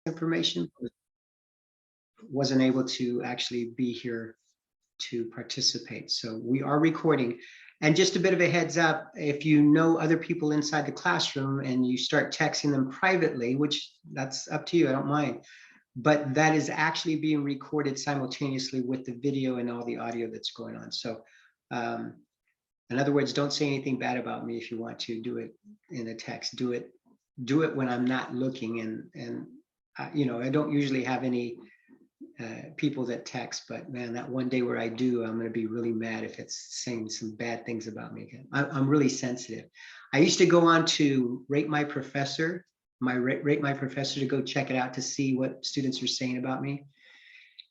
information, wasn't able to actually be here to participate. So we are recording. And just a bit of a heads up, if you know other people inside the classroom and you start texting them privately, which that's up to you, I don't mind, but that is actually being recorded simultaneously with the video and all the audio that's going on. So in other words, don't say anything bad about me. If you want to do it in a text, do it when I'm not looking. And you know, I don't usually have any people that text, but man, that one day where I do, I'm going to be really mad if it's saying some bad things about me again. I'm really sensitive. I used to go on to Rate My Professor, Rate My Professor, to go check it out to see what students are saying about me.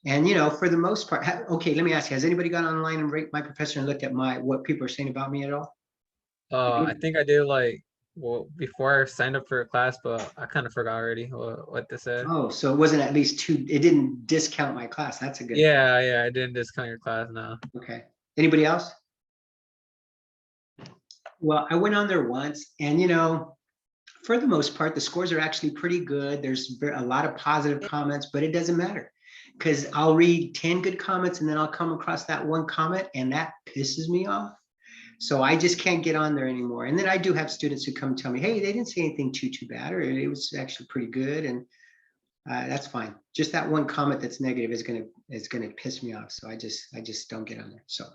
And you know, for the most part, okay, let me ask you, has anybody gone online and Rate My Professor and looked at what people are saying about me at all? I think I did like before I signed up for a class, but I kind of forgot already what they said. Oh, so it wasn't at least two, it didn't discount my class. That's a good thing. Yeah, I didn't discount your class now. Okay. Anybody else? Well, I went on there once, and you know, for the most part, the scores are actually pretty good. There's a lot of positive comments, but it doesn't matter, because I'll read 10 good comments and then I'll come across that one comment and that pisses me off. So I just can't get on there anymore. And then I do have students who come tell me, hey, they didn't say anything too bad, or it was actually pretty good. And that's fine. Just that one comment that's negative is gonna piss me off. So I just don't get on there. So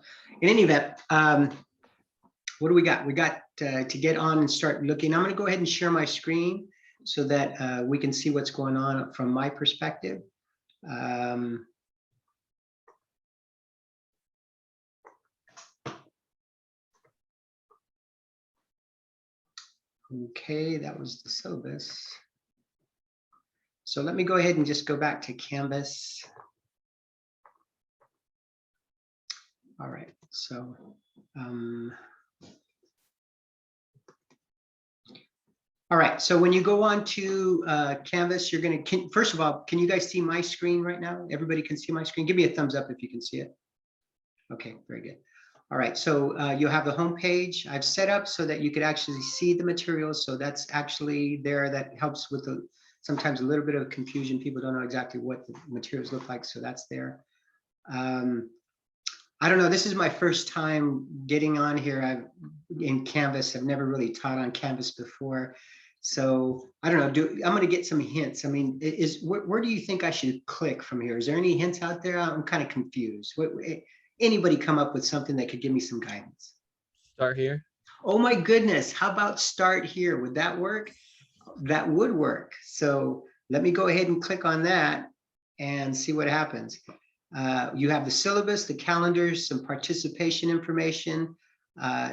in any event, what do we got? We got to get on and start looking. I'm going to go ahead and share my screen so that we can see what's going on from my perspective. Okay, that was the syllabus. So let me go ahead and just go back to Canvas. All right, so all right, so when you go on to Canvas, you're going to, first of all, can you guys see my screen right now? Everybody can see my screen? Give me a thumbs up if you can see it. Okay, very good. All right, so you'll have the home page I've set up so that you could actually see the materials. So that's actually there. That helps with sometimes a little bit of confusion. People don't know exactly what the materials look like, so that's there. I don't know, this is my first time getting on here. In Canvas. I've never really taught on Canvas before. So I don't know, I'm going to get some hints. I mean, where do you think I should click from here? Is there any hints out there? I'm kind of confused. Anybody come up with something that could give me some guidance? Start here. Oh my goodness, how about start here? Would that work? That would work. So let me go ahead and click on that and see what happens. You have the syllabus, the calendars, some participation information,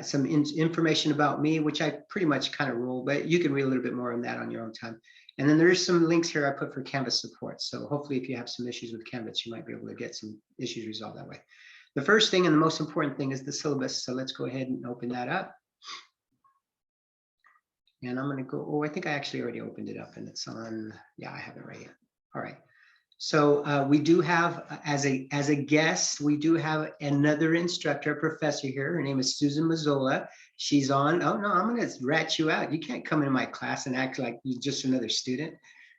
some information about me, which I pretty much kind of roll, but you can read a little bit more on that on your own time. And then there's some links here I put for Canvas support. So hopefully if you have some issues with Canvas, you might be able to get some issues resolved that way. The first thing and the most important thing is the syllabus. So let's go ahead and open that up. And I'm going to go, oh, I think I actually already opened it up and it's on, yeah, I have it right here. All right. So we do have, as a guest, we do have another instructor, professor here. Her name is Susan Mazzola. She's on, oh no, I'm going to rat you out. You can't come into my class and act like you're just another student.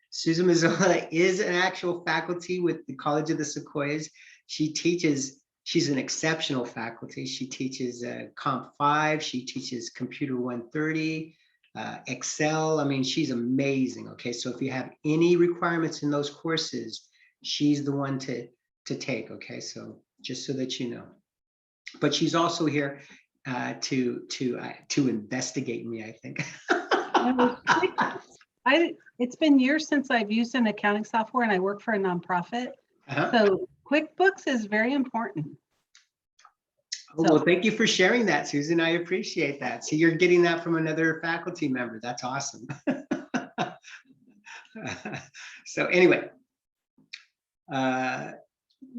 Susan Mazzola is an actual faculty with the College of the Sequoias. She teaches, she's an exceptional faculty. She teaches Comp 5, she teaches Computer 130, Excel. I mean, she's amazing. Okay, so if you have any requirements in those courses, she's the one to take. Okay, so just so that you know. But she's also here to investigate me, I think. It's been years since I've used an accounting software, and I work for a nonprofit. So QuickBooks is very important. Oh, well, thank you for sharing that, Susan. I appreciate that. So you're getting that from another faculty member. That's awesome. So anyway,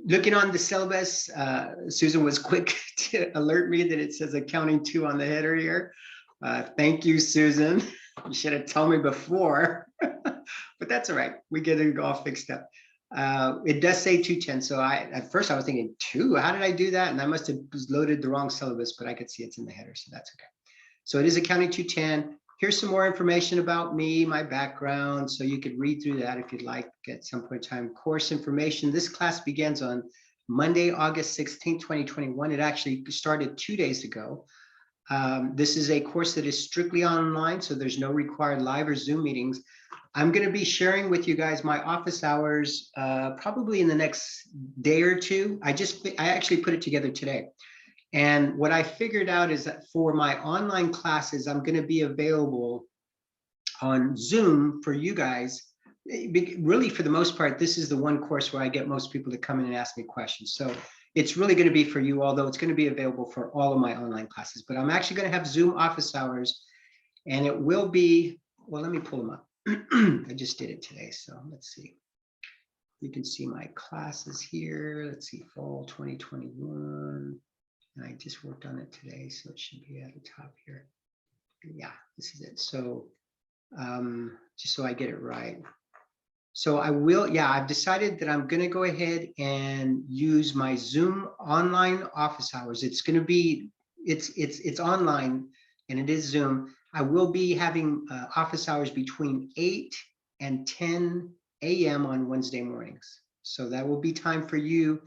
looking on the syllabus, Susan was quick to alert me that it says Accounting 2 on the header here. Thank you, Susan. You should have told me before, but that's all right. We get it all fixed up. It does say 210. So at first I was thinking 2, how did I do that? And I must have loaded the wrong syllabus, but I could see it's in the header, so that's okay. So it is Accounting 210. here's some more information about me, my background, so you could read through that if you'd like at some point in time. Course information. This class begins on Monday, August 16th, 2021. It actually started 2 days ago. This is a course that is strictly online, so there's no required live or Zoom meetings. I'm going to be sharing with you guys my office hours probably in the next day or two. I actually put it together today. And what I figured out is that for my online classes, I'm going to be available on Zoom for you guys. Really, for the most part, this is the one course where I get most people to come in and ask me questions. So it's really going to be for you, although it's going to be available for all of my online classes. But I'm actually going to have Zoom office hours, and it will be, well, let me pull them up. I just did it today, so let's see. You can see my classes here. Let's see, fall 2021. And I just worked on it today, so it should be at the top here. Yeah, this is it. So just so I get it right. So I will, yeah, I've decided that I'm going to go ahead and use my Zoom online office hours. It's going to be, it's online and it is Zoom. I will be having office hours between 8 and 10 a.m. on Wednesday mornings. So that will be time for you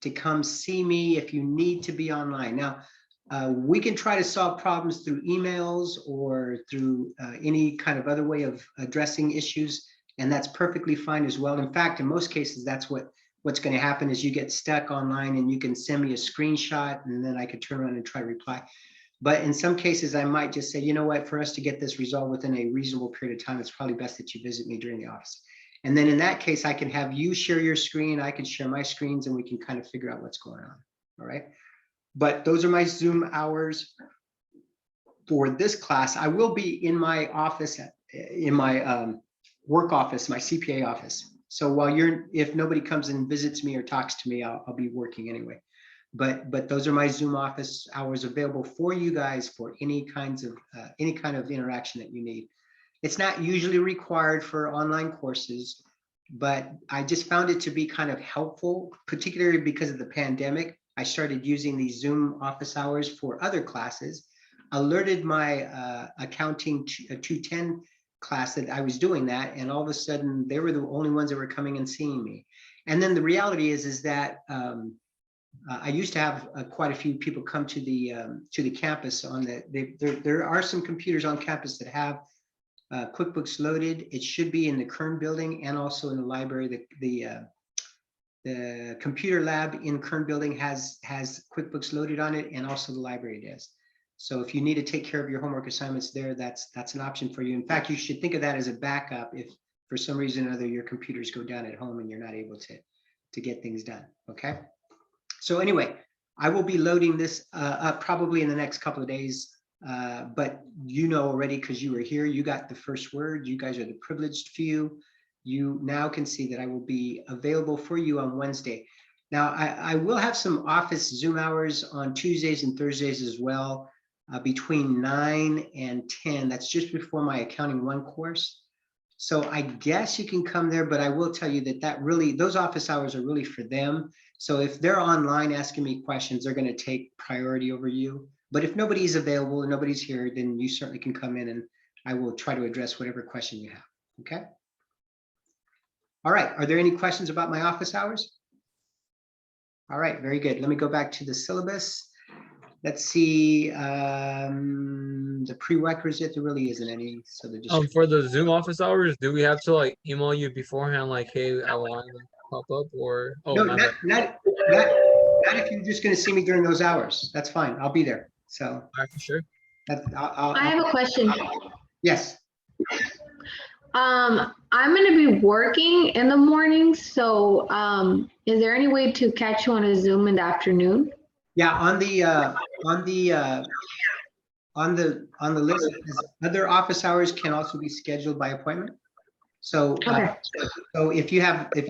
to come see me if you need to be online. Now, we can try to solve problems through emails or through any kind of other way of addressing issues, and that's perfectly fine as well. In fact, in most cases, that's what's going to happen is you get stuck online and you can send me a screenshot and then I could turn around and try to reply. But in some cases, I might just say, you know what, for us to get this resolved within a reasonable period of time, it's probably best that you visit me during the office. And then in that case, I can have you share your screen, I can share my screens, and we can kind of figure out what's going on, all right? But those are my Zoom hours for this class. I will be in my office, in my work office, my CPA office. So while if nobody comes and visits me or talks to me, I'll be working anyway. But those are my Zoom office hours available for you guys for any kind of interaction that you need. It's not usually required for online courses, but I just found it to be kind of helpful, particularly because of the pandemic. I started using these Zoom office hours for other classes, alerted my accounting 210 class that I was doing that, and all of a sudden they were the only ones that were coming and seeing me. And then the reality is that I used to have quite a few people come to the campus on there are some computers on campus that have QuickBooks loaded. It should be in the Kern building and also in the library. The computer lab in Kern building has QuickBooks loaded on it, and also the library does. So if you need to take care of your homework assignments there, that's an option for you. In fact, you should think of that as a backup if for some reason or other your computers go down at home and you're not able to get things done, okay? So anyway, I will be loading this up probably in the next couple of days. But you know already, because you were here, you got the first word. You guys are the privileged few. You now can see that I will be available for you on Wednesday. Now, I will have some office Zoom hours on Tuesdays and Thursdays as well, between 9 and 10. That's just before my Accounting 1 course. So I guess you can come there, but I will tell you that really, those office hours are really for them. So if they're online asking me questions, they're going to take priority over you. But if nobody's available and nobody's here, then you certainly can come in and I will try to address whatever question you have, okay? All right, are there any questions about my office hours? All right, very good. Let me go back to the syllabus. Let's see, the prerequisite, there really isn't any, so they're just. For the Zoom office hours, do we have to like email you beforehand, like, hey, I want to pop up, or No, not if you're just gonna see me during those hours. That's fine, I'll be there, so. All right, for sure. I have a question. Yes. I'm gonna be working in the morning, so is there any way to catch you on a Zoom in the afternoon? Yeah, on the list, other office hours can also be scheduled by appointment. So, Okay. So if you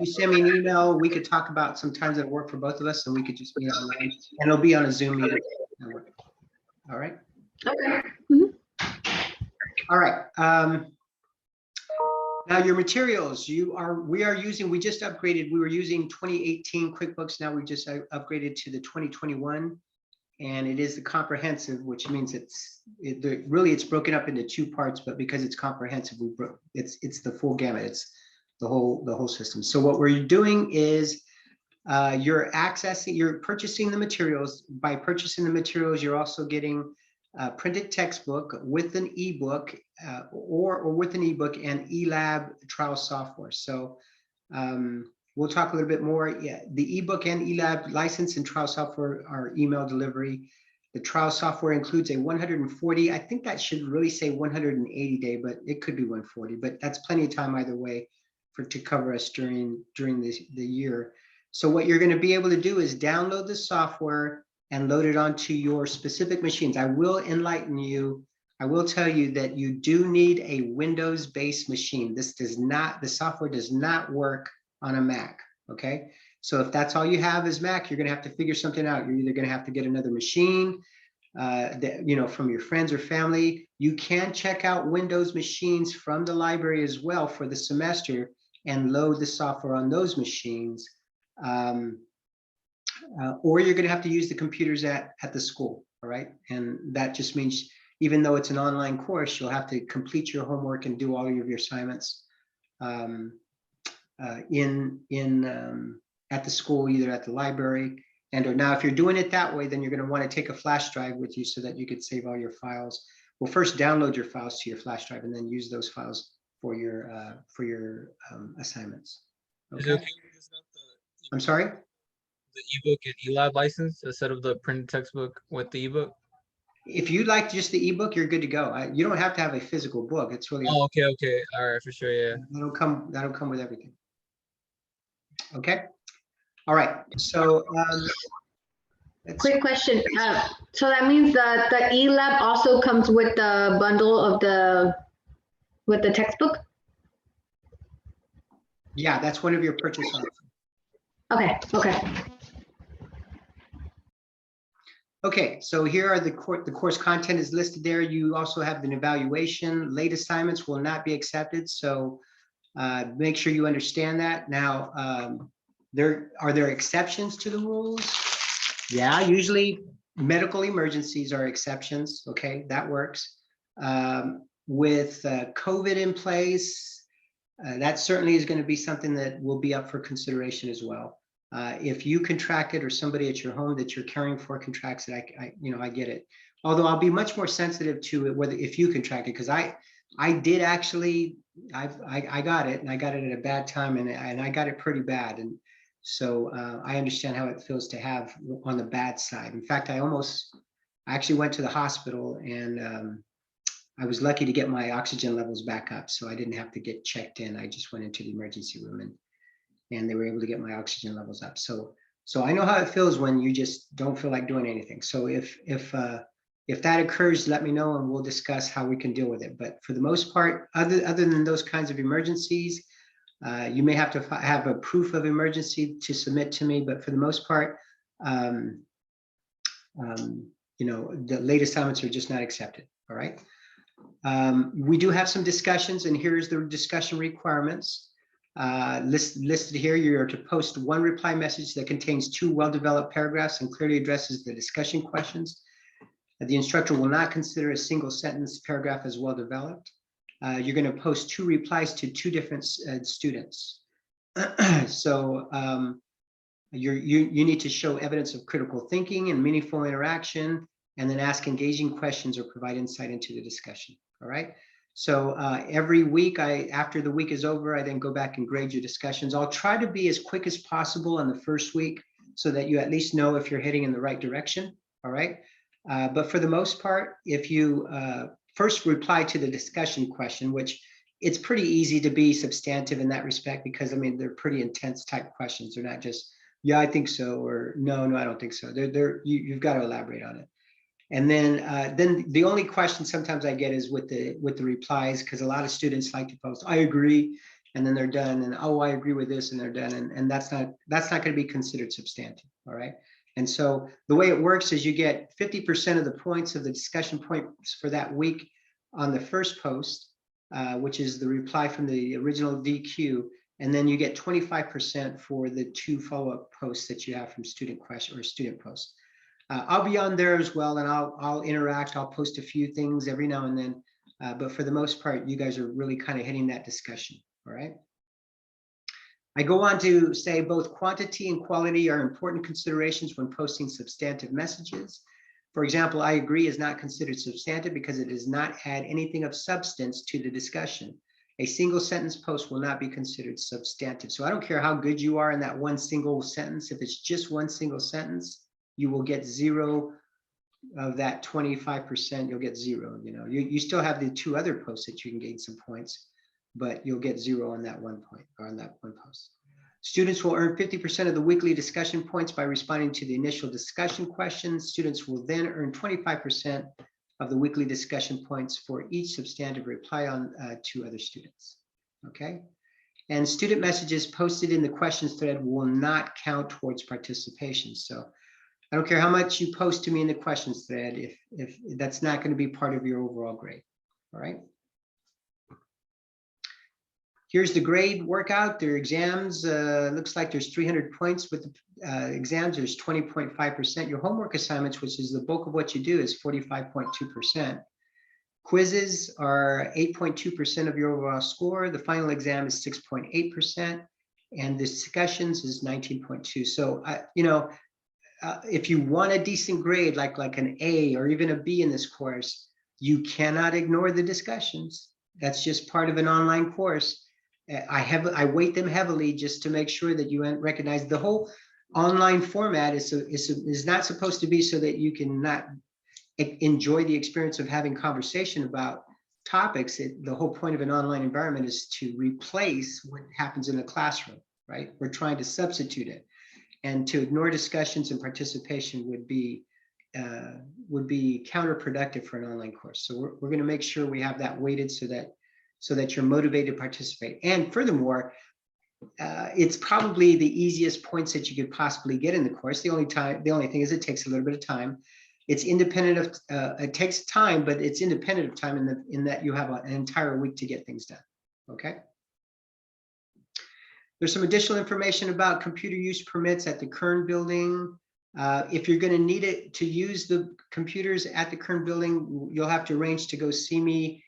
send me an email, we could talk about some times that work for both of us, and we could just meet online, and it'll be on a Zoom meeting. All right. Okay. All right. Now your materials, we just upgraded. We were using 2018 QuickBooks. Now we just upgraded to the 2021. and it is the comprehensive, which means really it's broken up into two parts, but because it's comprehensive, it's the full gamut. It's the whole system. So what we're doing is you're purchasing the materials. By purchasing the materials, you're also getting a printed textbook with an ebook or with an ebook and eLab trial software. So we'll talk a little bit more. Yeah, the ebook and eLab license and trial software are email delivery. The trial software includes a 140, I think that should really say 180 day, but it could be 140, but that's plenty of time either way to cover us during the year. So what you're going to be able to do is download the software and load it onto your specific machines. I will enlighten you. I will tell you that you do need a Windows-based machine. The software does not work on a Mac, okay? So if that's all you have is Mac, you're gonna have to figure something out. You're either gonna have to get another machine from your friends or family. You can check out Windows machines from the library as well for the semester and load the software on those machines. Or you're gonna have to use the computers at the school, all right? And that just means even though it's an online course, you'll have to complete your homework and do all of your assignments at the school, either at the library or now if you're doing it that way, then you're going to want to take a flash drive with you so that you could save all your files. Well, first download your files to your flash drive and then use those files for your assignments. Okay. I'm sorry? The ebook and eLab license instead of the printed textbook with the ebook? If you like just the ebook, you're good to go. You don't have to have a physical book. It's really Oh, okay, all right, for sure, yeah. that'll come with everything. Okay. All right. So Quick question. So that means that the eLab also comes with the bundle with the textbook? yeah, that's one of your purchase options. Okay. Okay, so here are the course content is listed there. You also have an evaluation. Late assignments will not be accepted, so make sure you understand that. Now, are there exceptions to the rules? Yeah, usually medical emergencies are exceptions. Okay, that works. With COVID in place, that certainly is going to be something that will be up for consideration as well. If you contract it or somebody at your home that you're caring for contracts it, I get it. Although I'll be much more sensitive to it if you contract it, because I did actually, I got it, and I got it at a bad time, and I got it pretty bad, and so I understand how it feels to have on the bad side. In fact, I actually went to the hospital, and I was lucky to get my oxygen levels back up, so I didn't have to get checked in. I just went into the emergency room, and they were able to get my oxygen levels up. So I know how it feels when you just don't feel like doing anything. So if that occurs, let me know and we'll discuss how we can deal with it. But for the most part, other than those kinds of emergencies, you may have to have a proof of emergency to submit to me. But for the most part, the late assignments are just not accepted. All right. We do have some discussions, and here's the discussion requirements. Listed here, you're to post one reply message that contains 2 well-developed paragraphs and clearly addresses the discussion questions. The instructor will not consider a single sentence paragraph as well-developed. You're going to post 2 replies to 2 different students. So you need to show evidence of critical thinking and meaningful interaction, and then ask engaging questions or provide insight into the discussion. All right. So every week, after the week is over, I then go back and grade your discussions. I'll try to be as quick as possible on the first week so that you at least know if you're heading in the right direction. All right. But for the most part, if you first reply to the discussion question, which it's pretty easy to be substantive in that respect, because I mean, they're pretty intense type questions. They're not just, yeah, I think so, or no, I don't think so. You've got to elaborate on it. And then the only question sometimes I get is with the replies, because a lot of students like to post, I agree, and then they're done, and oh, I agree with this, and they're done, and that's not going to be considered substantive. All right. And so the way it works is you get 50% of the points of the discussion points for that week on the first post, which is the reply from the original DQ, and then you get 25% for the 2 follow-up posts that you have from student question or student posts. I'll be on there as well, and I'll interact. I'll post a few things every now and then. But for the most part, you guys are really kind of hitting that discussion. All right. I go on to say both quantity and quality are important considerations when posting substantive messages. For example, I agree is not considered substantive because it does not add anything of substance to the discussion. A single sentence post will not be considered substantive. So I don't care how good you are in that one single sentence. If it's just one single sentence, you will get 0 of that 25%. You'll get 0. You know, you still have the 2 other posts that you can gain some points, but you'll get 0 on that 1 point or on that 1 post. Students will earn 50% of the weekly discussion points by responding to the initial discussion questions. Students will then earn 25% of the weekly discussion points for each substantive reply on to other students. Okay. And student messages posted in the questions thread will not count towards participation. So I don't care how much you post to me in the questions thread if that's not going to be part of your overall grade. All right. Here's the grade workout. Their exams, looks like there's 300 points with the exams. There's 20.5%. Your homework assignments, which is the bulk of what you do, is 45.2%. Quizzes are 8.2% of your overall score. The final exam is 6.8%. And the discussions is 19.2. So, you know, if you want a decent grade, like an A or even a B in this course, you cannot ignore the discussions. That's just part of an online course. I weight them heavily just to make sure that you recognize the whole online format is not supposed to be so that you can not enjoy the experience of having conversation about topics. The whole point of an online environment is to replace what happens in the classroom, right? We're trying to substitute it, and to ignore discussions and participation would be counterproductive for an online course. So we're going to make sure we have that weighted so that you're motivated to participate. And furthermore, it's probably the easiest points that you could possibly get in the course. The only thing is it takes a little bit of time. It's independent of, it takes time, but it's independent of time in that you have an entire week to get things done, okay? There's some additional information about computer use permits at the Kern building. If you're going to need it to use the computers at the Kern building, you'll have to arrange to go see me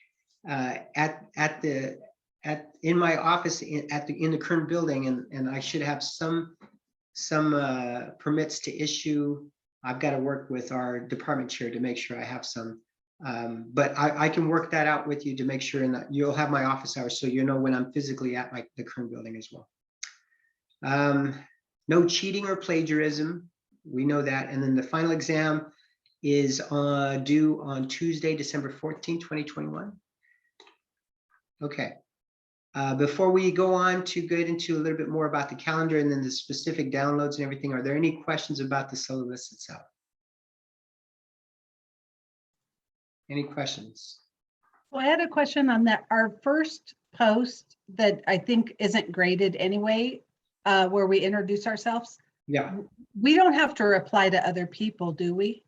in my office in the Kern building, and I should have some permits to issue. I've got to work with our department chair to make sure I have some, but I can work that out with you to make sure, and you'll have my office hours so you know when I'm physically at the Kern building as well. No cheating or plagiarism, we know that. And then the final exam is due on Tuesday, December 14, 2021. Okay, before we go on to get into a little bit more about the calendar and then the specific downloads and everything, are there any questions about the syllabus itself? Any questions? Well, I had a question on that. Our first post that I think isn't graded anyway, where we introduce ourselves. Yeah. We don't have to reply to other people, do we?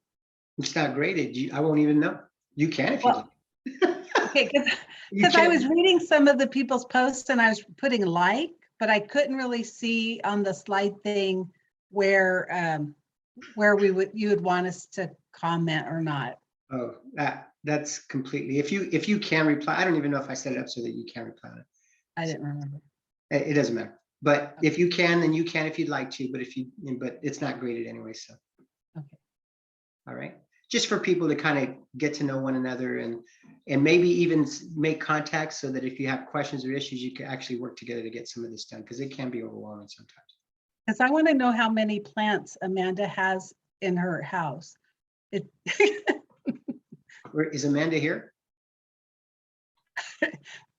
It's not graded. I won't even know. You can if you Well, like. Okay, because I was reading some of the people's posts and I was putting like, but I couldn't really see on the slide thing where you would want us to comment or not. Oh, that's completely. If you can reply, I don't even know if I set it up so that you can reply on it. I didn't remember. It doesn't matter. But if you can, then you can if you'd like to. But it's not graded anyway. So. Okay. All right. Just for people to kind of get to know one another and maybe even make contact so that if you have questions or issues, you can actually work together to get some of this done, because it can be overwhelming sometimes. Because I want to know how many plants Amanda has in her house. Is Amanda here?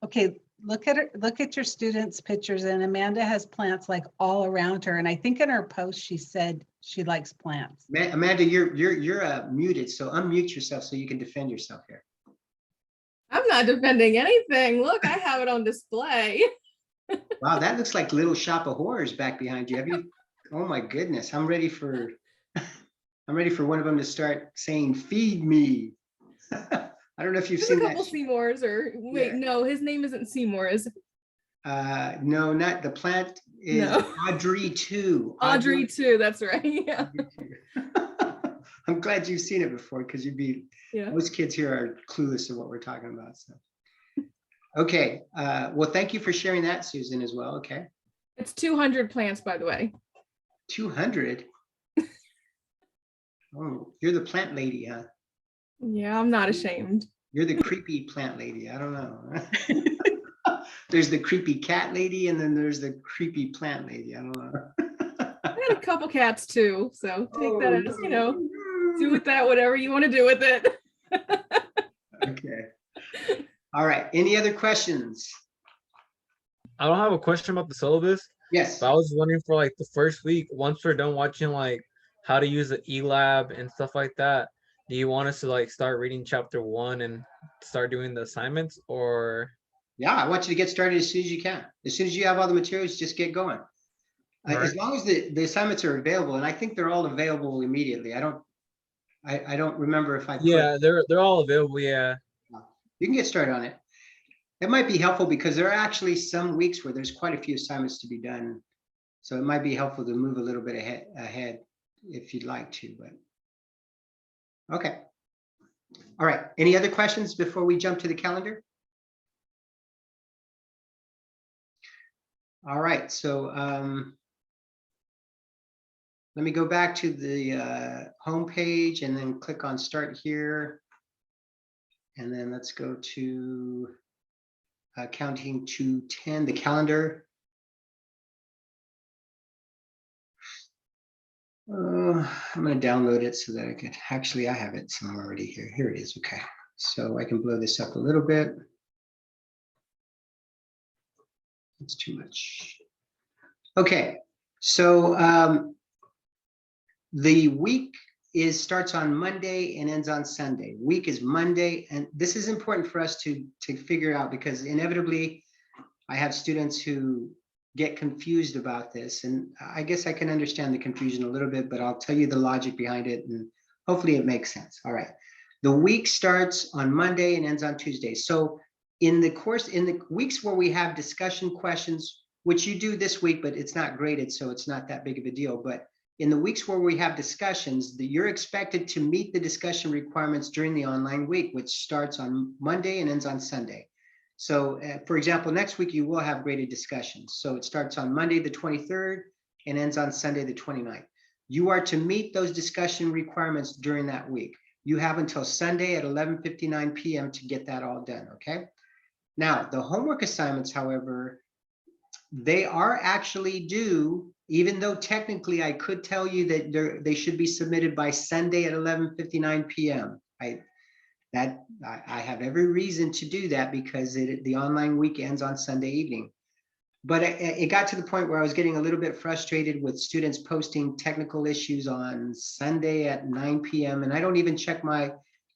Okay, look at your students' pictures, and Amanda has plants like all around her. And I think in her post she said she likes plants. Amanda, you're muted, so unmute yourself so you can defend yourself here. I'm not defending anything. Look, I have it on display. Wow, that looks like Little Shop of Horrors back behind you. Have you? Oh my goodness, I'm ready for one of them to start saying, "Feed me." I don't know if you've There's seen a couple that. Seymours, or wait, Yeah. no, his name isn't Seymour, is it? No, not the plant is No. Audrey 2. Audrey too, that's right. Yeah. I'm glad you've seen it before because Yeah. most kids here are clueless of what we're talking about. So, okay. Well, thank you for sharing that, Susan, as well. Okay. It's 200 plants, by the way. 200. Oh, you're the plant lady, huh? Yeah, I'm not ashamed. You're the creepy plant lady. I don't know. There's the creepy cat lady, and then there's the creepy plant lady. I don't know. I had a couple cats too, so take that Oh, as, do with that whatever you want to do with it. Okay. All right. Any other questions? I don't have a question about the syllabus, Yes. but I was wondering for like the first week, once we're done watching like how to use the eLab and stuff like that, do you want us to like start reading chapter 1 and start doing the assignments, or? Yeah, I want you to get started as soon as you can. As soon as you have all the materials, just get going. As Right. long as the assignments are available, and I think they're all available immediately. I don't remember if I put. Yeah, they're all available. Yeah. You can get started on it. It might be helpful because there are actually some weeks where there's quite a few assignments to be done. So it might be helpful to move a little bit ahead if you'd like to, but. Okay. All right. Any other questions before we jump to the calendar? All right. So let me go back to the home page and then click on Start Here. And then let's go to counting to 10, the calendar. I'm going to download it so that I can actually, I have it somewhere already here. Here it is. Okay. So I can blow this up a little bit. It's too much. Okay. So the week starts on Monday and ends on Sunday. Week is Monday, and this is important for us to figure out because inevitably I have students who get confused about this, and I guess I can understand the confusion a little bit, but I'll tell you the logic behind it, and hopefully it makes sense. All right. The week starts on Monday and ends on Tuesday. So in the weeks where we have discussion questions, which you do this week, but it's not graded, so it's not that big of a deal. But in the weeks where we have discussions, you're expected to meet the discussion requirements during the online week, which starts on Monday and ends on Sunday. So for example, next week you will have graded discussions. So it starts on Monday, the 23rd and ends on Sunday, the 29th. You are to meet those discussion requirements during that week. You have until Sunday at 11:59 p.m. to get that all done, okay? Now, the homework assignments, however, they are actually due, even though technically I could tell you that they should be submitted by Sunday at 11:59 p.m. I have every reason to do that because the online week ends on Sunday evening. But it got to the point where I was getting a little bit frustrated with students posting technical issues on Sunday at 9 p.m. And I don't even check my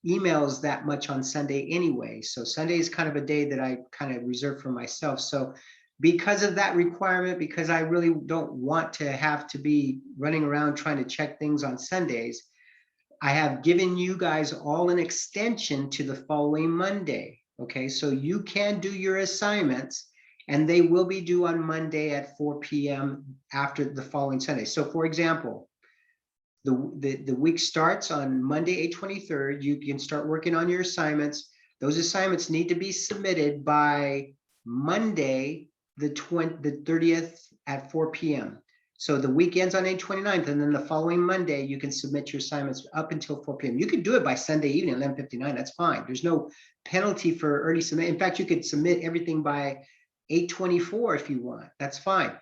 emails that much on Sunday anyway. So Sunday is kind of a day that I kind of reserve for myself. So because of that requirement, because I really don't want to have to be running around trying to check things on Sundays, I have given you guys all an extension to the following Monday. Okay, so you can do your assignments and they will be due on Monday at 4 p.m. after the following Sunday. So for example, the week starts on Monday, 23rd. You can start working on your assignments. Those assignments need to be submitted by Monday, the 30th at 4 p.m. So the week ends on 8/29th, and then the following Monday, you can submit your assignments up until 4 p.m. You could do it by Sunday evening, 11:59. That's fine. There's no penalty for early submit. In fact, you could submit everything by 8/24 if you want. That's fine.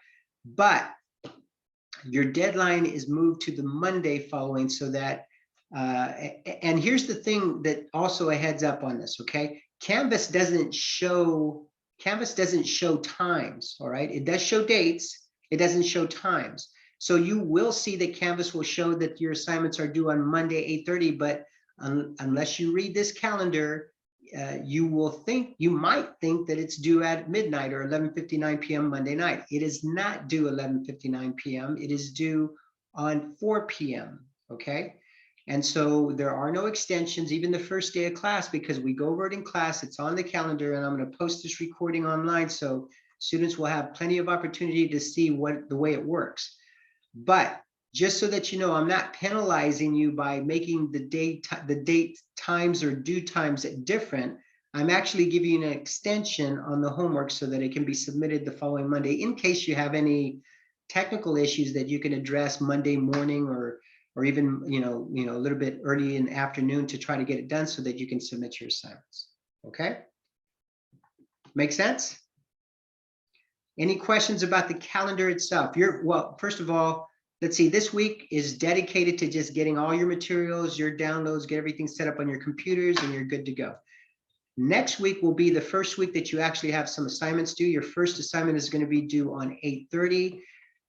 But your deadline is moved to the Monday following so that, and here's the thing that also a heads up on this, okay? Canvas doesn't show times, all right? It does show dates. It doesn't show times. So you will see that Canvas will show that your assignments are due on Monday, 8:30, but unless you read this calendar, you might think that it's due at midnight or 11:59 p.m. Monday night. It is not due 11:59 p.m. It is due on 4 p.m. Okay. And so there are no extensions, even the first day of class, because we go over it in class. It's on the calendar, and I'm going to post this recording online so students will have plenty of opportunity to see the way it works. But just so that you know, I'm not penalizing you by making the date times or due times different. I'm actually giving you an extension on the homework so that it can be submitted the following Monday in case you have any technical issues that you can address Monday morning or even, a little bit early in the afternoon to try to get it done so that you can submit your assignments. Okay? Make sense? Any questions about the calendar itself? Well, first of all, let's see, this week is dedicated to just getting all your materials, your downloads, get everything set up on your computers, and you're good to go. Next week will be the first week that you actually have some assignments due. Your first assignment is going to be due on 8/30.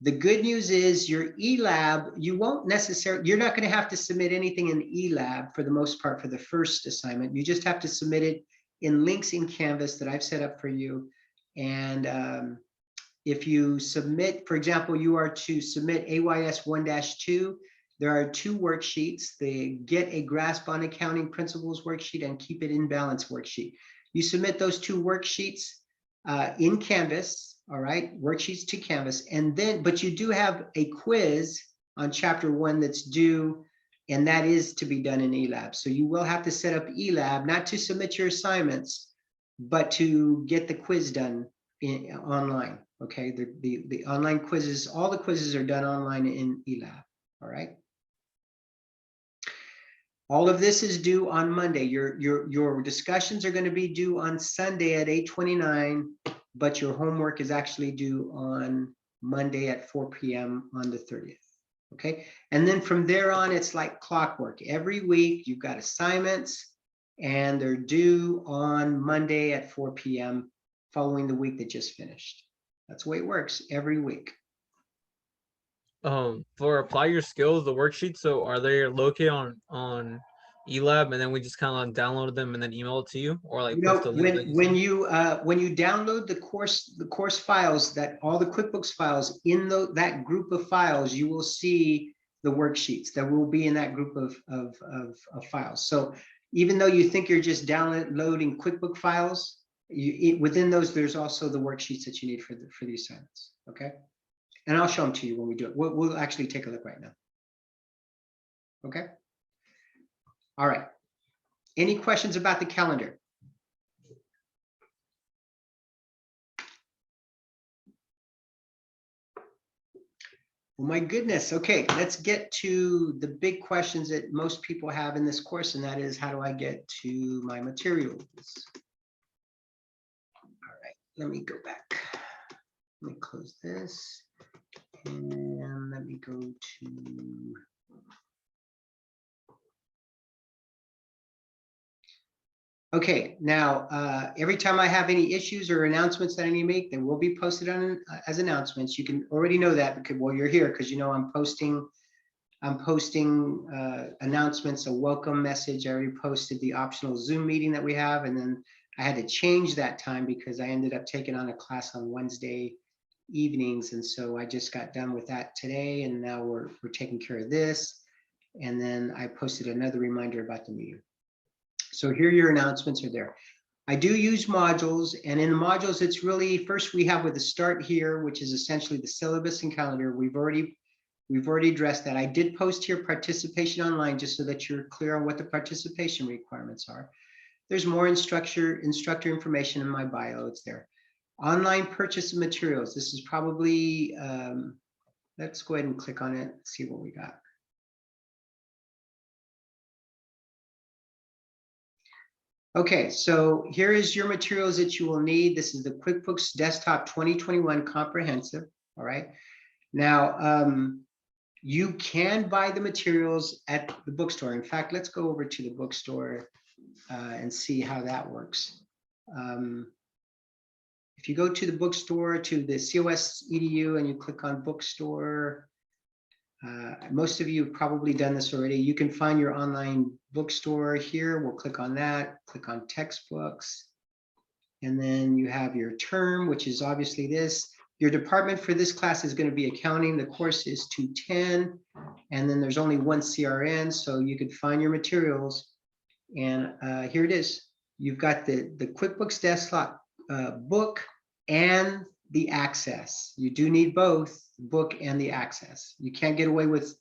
The good news is your eLab, you're not going to have to submit anything in eLab for the most part for the first assignment. You just have to submit it in links in Canvas that I've set up for you. And if you submit, for example, you are to submit AYS 1-2, there are 2 worksheets. The Get a Grasp on Accounting Principles worksheet and Keep It in Balance worksheet. You submit those 2 worksheets in Canvas, all right, worksheets to Canvas, and then, but you do have a quiz on chapter 1 that's due, and that is to be done in eLab. So you will have to set up eLab, not to submit your assignments, but to get the quiz done online. Okay, the online quizzes, all the quizzes are done online in eLab. All right. All of this is due on Monday. Your discussions are going to be due on Sunday at 8:29, but your homework is actually due on Monday at 4 p.m. on the 30th. Okay, and then from there on, it's like clockwork. Every week you've got assignments, and they're due on Monday at 4 p.m. following the week that just finished. That's the way it works every week. For Apply Your Skills, the worksheets, so are they located on eLab, and then we just kind of download them and then email it to you, or like post a link that you when send? you download the course files, that all the QuickBooks files, in that group of files, you will see the worksheets that will be in that group of files. So even though you think you're just downloading QuickBook files, within those, there's also the worksheets that you need for the assignments. Okay. And I'll show them to you when we do it. We'll actually take a look right now. Okay. All right. Any questions about the calendar? Oh my goodness. Okay, let's get to the big questions that most people have in this course, and that is, how do I get to my materials? All right, let me go back. Let me close this. And let me go to, okay, now every time I have any issues or announcements that I need to make, they will be posted on as announcements. You can already know that because, well, you're here because you know I'm posting announcements, a welcome message. I already posted the optional Zoom meeting that we have, and then I had to change that time because I ended up taking on a class on Wednesday evenings, and so I just got done with that today, and now we're taking care of this. And then I posted another reminder about the meeting. So here your announcements are there. I do use modules, and in the modules, it's really, first we have with the start here, which is essentially the syllabus and calendar. We've already addressed that. I did post here participation online just so that you're clear on what the participation requirements are. There's more instructor information in my bio. It's there. Online purchase of materials. This is probably, let's go ahead and click on it, see what we got. Okay, so here is your materials that you will need. This is the QuickBooks Desktop 2021 Comprehensive, all right? Now, you can buy the materials at the bookstore. In fact, let's go over to the bookstore and see how that works. If you go to the bookstore, to the COS EDU, and you click on bookstore, most of you have probably done this already. You can find your online bookstore here. We'll click on that, click on textbooks. And then you have your term, which is obviously this. Your department for this class is going to be accounting. The course is 210, and then there's only one CRN, so you could find your materials. And here it is. You've got the QuickBooks Desktop book and the access. You do need both the book and the access. You can't get away with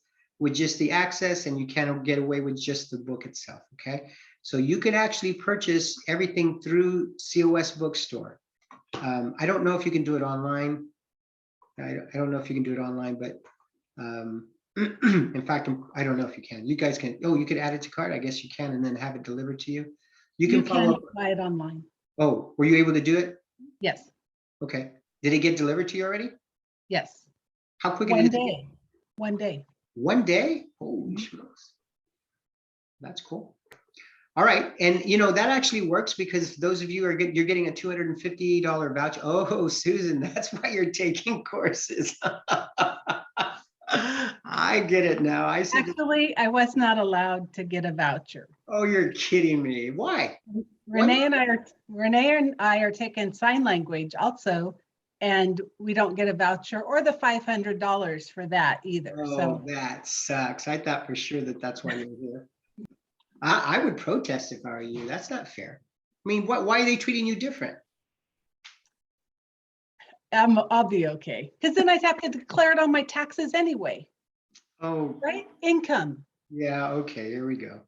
just the access, and you can't get away with just the book itself, okay? So you can actually purchase everything through COS Bookstore. I don't know if you can do it online. I don't know if you can do it online, but in fact, I don't know if you can. You guys can, oh, you could add it to cart. I guess you can, and then have it delivered to you. You can follow up. buy it online. Oh, were you able to do it? Yes, Okay. Did it get delivered to you already? yes. How quick One did it get? day, one day. One day? Holy smokes. That's cool. All right. And you know, that actually works because those of you are you're getting a $250 voucher. Oh, Susan, that's why you're taking courses. I get it now. I said, Actually, I was not allowed to get a voucher. oh, you're kidding me. Why? Renee and I are taking sign language also, and we don't get a voucher or the $500 for that either. Oh, So that sucks. I thought for sure that that's why you're here. I would protest if I were you. That's not fair. I mean, why are they treating you different? I'll be okay. Because then I'd have to declare it on my taxes anyway, Oh, right? Income. yeah. Okay, here we go.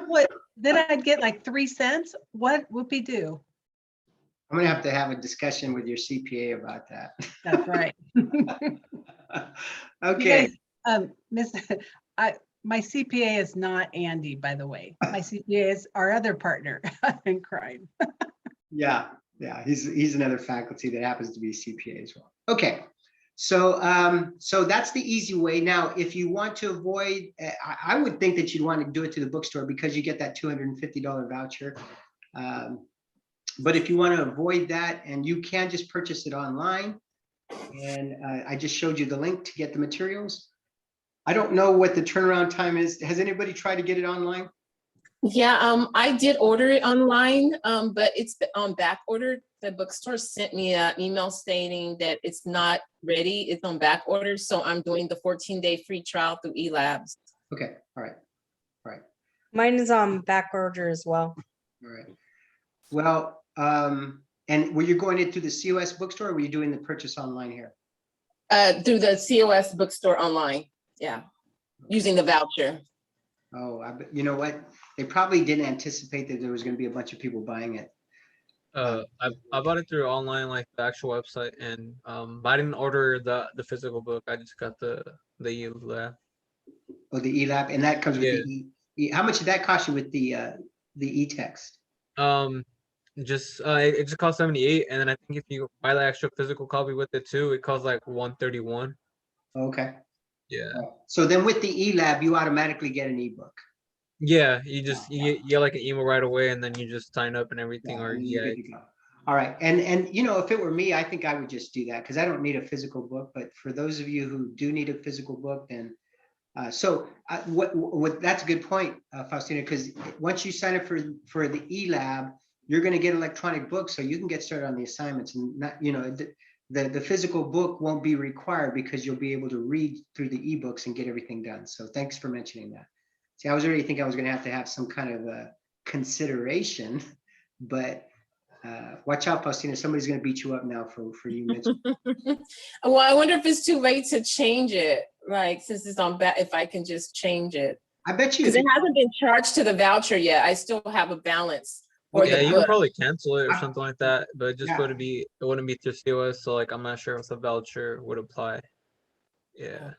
What, then I'd get like 3 cents? What whoopee do? I'm gonna have to have a discussion with your CPA about that. That's right. Okay, Miss, my CPA is not Andy, by the way. My CPA is our other partner in crime. yeah, he's another faculty that happens to be CPA as well. Okay, so so that's the easy way. Now, if you want to avoid, I would think that you'd want to do it to the bookstore because you get that $250 voucher. But if you want to avoid that, and you can just purchase it online, and I just showed you the link to get the materials. I don't know what the turnaround time is. Has anybody tried to get it online? Yeah, I did order it online, but it's on back order. The bookstore sent me an email stating that it's not ready. It's on back order. So I'm doing the 14-day free trial through eLabs. Okay, all right, Mine is on back order as well. all right. Well, and were you going into the COS bookstore, or were you doing the purchase online here? Through the COS bookstore online. Yeah, using the voucher. Oh, you know what? They probably didn't anticipate that there was going to be a bunch of people buying it. I bought it through online, like the actual website, and but I didn't order the physical book. I just got the eLab. Oh, the eLab, and that comes with the how much did that cost you with the e-text? It just cost 78, and then I think if you buy the extra physical copy with it too, it costs like 131. Okay. Yeah. So then with the eLab, you automatically get an ebook. Yeah, you get like an email right away, and then you just sign up and everything. Yeah, Or and you're yeah, good to go. All right, and you know, if it were me, I think I would just do that because I don't need a physical book. But for those of you who do need a physical book, then what that's a good point, Faustina, because once you sign up for the eLab, you're going to get electronic books, so you can get started on the assignments, and not, you know, the physical book won't be required because you'll be able to read through the ebooks and get everything done. So thanks for mentioning that. See, I was already thinking I was going to have some kind of a consideration, but watch out, Faustina. Somebody's going to beat you up now for you mentioning. Well, I wonder if it's too late to change it, like since it's on back, if I can just change it. I bet you. Because it hasn't been charged to the voucher yet. I still have a balance. For yeah, the you can book. probably cancel it or something like that, but it just Yeah. wouldn't be through COS. So like, I'm not sure if the voucher would apply. Yeah.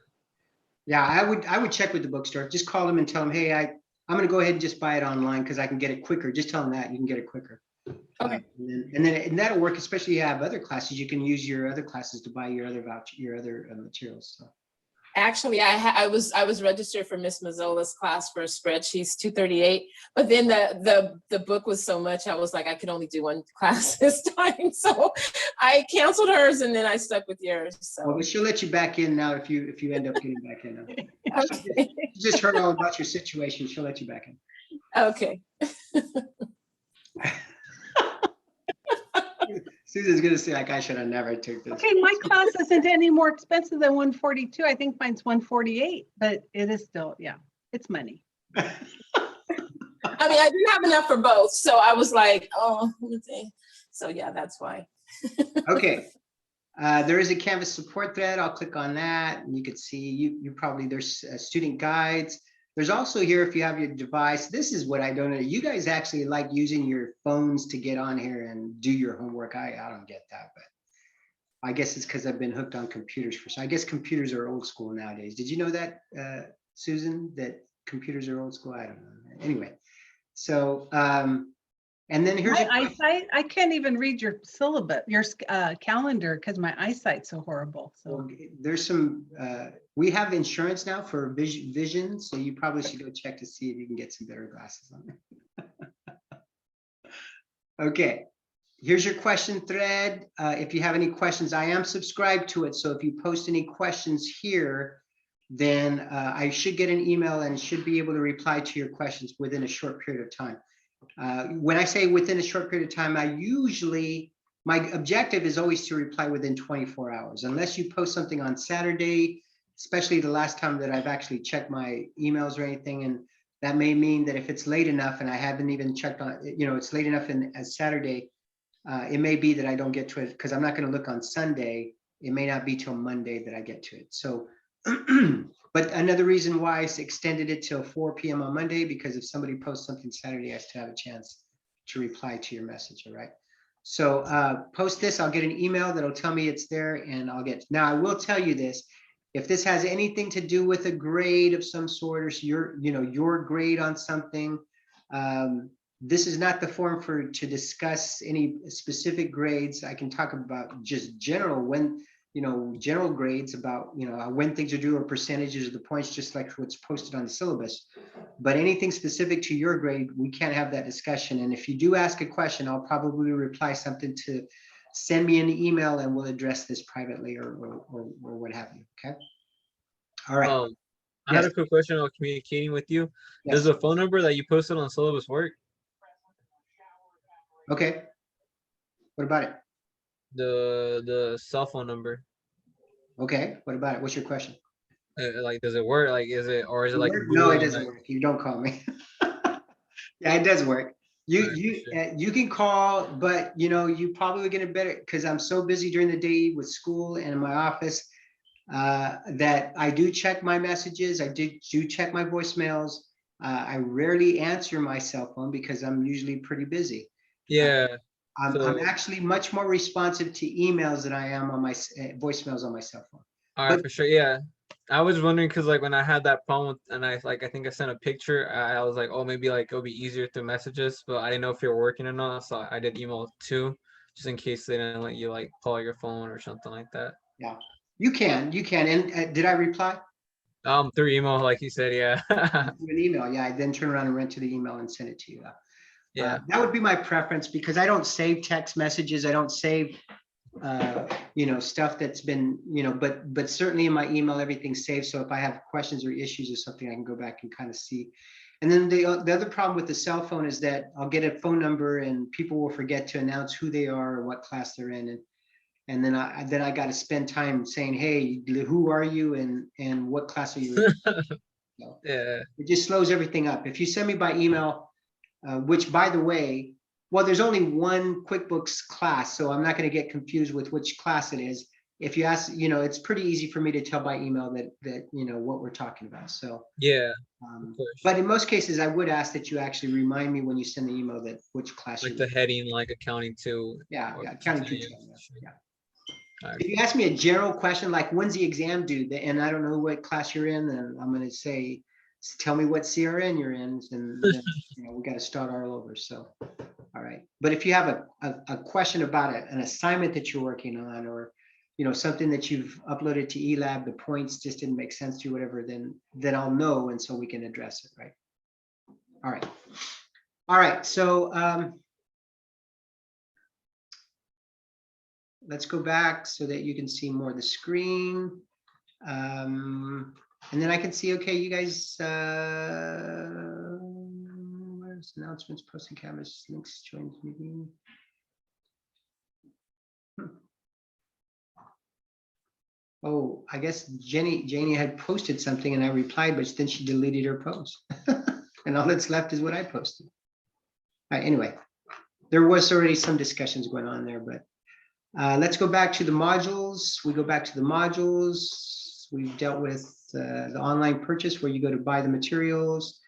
Yeah, I would check with the bookstore. Just call them and tell them, hey, I'm going to go ahead and just buy it online because I can get it quicker. Just tell them that you can get it quicker. Okay. And that'll work, especially if you have other classes. You can use your other classes to buy your other voucher, your other materials. So. Actually, I was registered for Miss Mazzola's class for spreadsheets 238, but then the book was so much, I was like, I could only do one class this time. So I canceled hers and then I stuck with yours. So Oh, but she'll let you back in now if you end up getting back in. okay. She just heard all about your situation. She'll let you back in. Okay. Susan's gonna say like I should have never took this. Okay, my class isn't any more expensive than 142. I think mine's 148, but it is still, yeah, it's money. I mean, I didn't have enough for both. So I was like, oh, let me see. So yeah, that's why. Okay. There is a Canvas support thread. I'll click on that and you can see you probably there's student guides. There's also here, if you have your device, this is what I don't know. You guys actually like using your phones to get on here and do your homework. I don't get that, but I guess it's because I've been hooked on computers so I guess computers are old school nowadays. Did you know that, Susan, that computers are old school? I don't know. Anyway, so, and then here's My your eyesight, I can't even read your syllabus, your calendar, because my eyesight's so horrible. So well, there's some, we have insurance now for vision, so you probably should go check to see if you can get some better glasses on there. Okay, here's your question thread. If you have any questions, I am subscribed to it, so if you post any questions here, then I should get an email and should be able to reply to your questions within a short period of time. When I say within a short period of time, my objective is always to reply within 24 hours, unless you post something on Saturday, especially the last time that I've actually checked my emails or anything. And that may mean that if it's late enough and I haven't even checked on, it's late enough as Saturday, it may be that I don't get to it because I'm not going to look on Sunday. It may not be till Monday that I get to it. So, but another reason why I extended it till 4 p.m. on Monday, because if somebody posts something Saturday, I still have a chance to reply to your message. All right. So post this, I'll get an email that'll tell me it's there and I'll get. Now I will tell you this, if this has anything to do with a grade of some sort or your grade on something, this is not the forum to discuss any specific grades. I can talk about just general general grades about, when things are due or percentages of the points, just like what's posted on the syllabus. But anything specific to your grade, we can't have that discussion. And if you do ask a question, I'll probably reply something to send me an email and we'll address this privately or what have you. Okay. All right. I had a quick question on communicating with you. Yes. Does the phone number that you posted on syllabus work? Okay. What about it? The cell phone number. Okay. What about it? What's your question? Like, does it work? Like, is it like? No, it Google, doesn't like- work. You don't call me. Yeah, it does work. You can call, but you probably get it better because I'm so busy during the day with school and in my office that I do check my messages. I do check my voicemails. I rarely answer my cell phone because I'm usually pretty busy. Yeah. I'm actually much more responsive to emails than I am on my voicemails on my cell phone. All right, But- for sure. Yeah. I was wondering because like when I had that phone and I think I sent a picture, I was like, oh, maybe like it'll be easier through messages, but I didn't know if you're working or not. So I did email too, just in case they didn't let you like call your phone or something like that. Yeah, you can. And did I reply? Through email, like you said, yeah. Through an email, yeah. I then turn around and went to the email and sent it to you. Yeah. That would be my preference because I don't save text messages. I don't save, stuff that's been, but certainly in my email, everything's saved. So if I have questions or issues or something, I can go back and kind of see. And then the other problem with the cell phone is that I'll get a phone number and people will forget to announce who they are or what class they're in. And then I got to spend time saying, hey, who are you and what class are you in? So Yeah. it just slows everything up. If you send me by email, which by the way, well, there's only one QuickBooks class, so I'm not going to get confused with which class it is. If you ask, it's pretty easy for me to tell by email that what we're talking about. So Yeah. Of course. but in most cases, I would ask that you actually remind me when you send the email that which class Like you're the heading, like accounting too. yeah, or counting something, 210, yeah. Alright. If you ask me a general question like when's the exam due, and I don't know what class you're in, then I'm going to say, tell me what CRN you're in, and then, we got to start all over. So, all right. But if you have a question about an assignment that you're working on, or something that you've uploaded to eLab, the points just didn't make sense to you, whatever, then I'll know, and so we can address it, right? All right. So let's go back so that you can see more of the screen. And then I can see, okay, you guys, where's announcements, posting cameras, links, join the meeting. Oh, I guess Janie had posted something and I replied, but then she deleted her post. And all that's left is what I posted. All right, anyway, there was already some discussions going on there, but Let's go back to the modules. We go back to the modules. We've dealt with the online purchase where you go to buy the materials.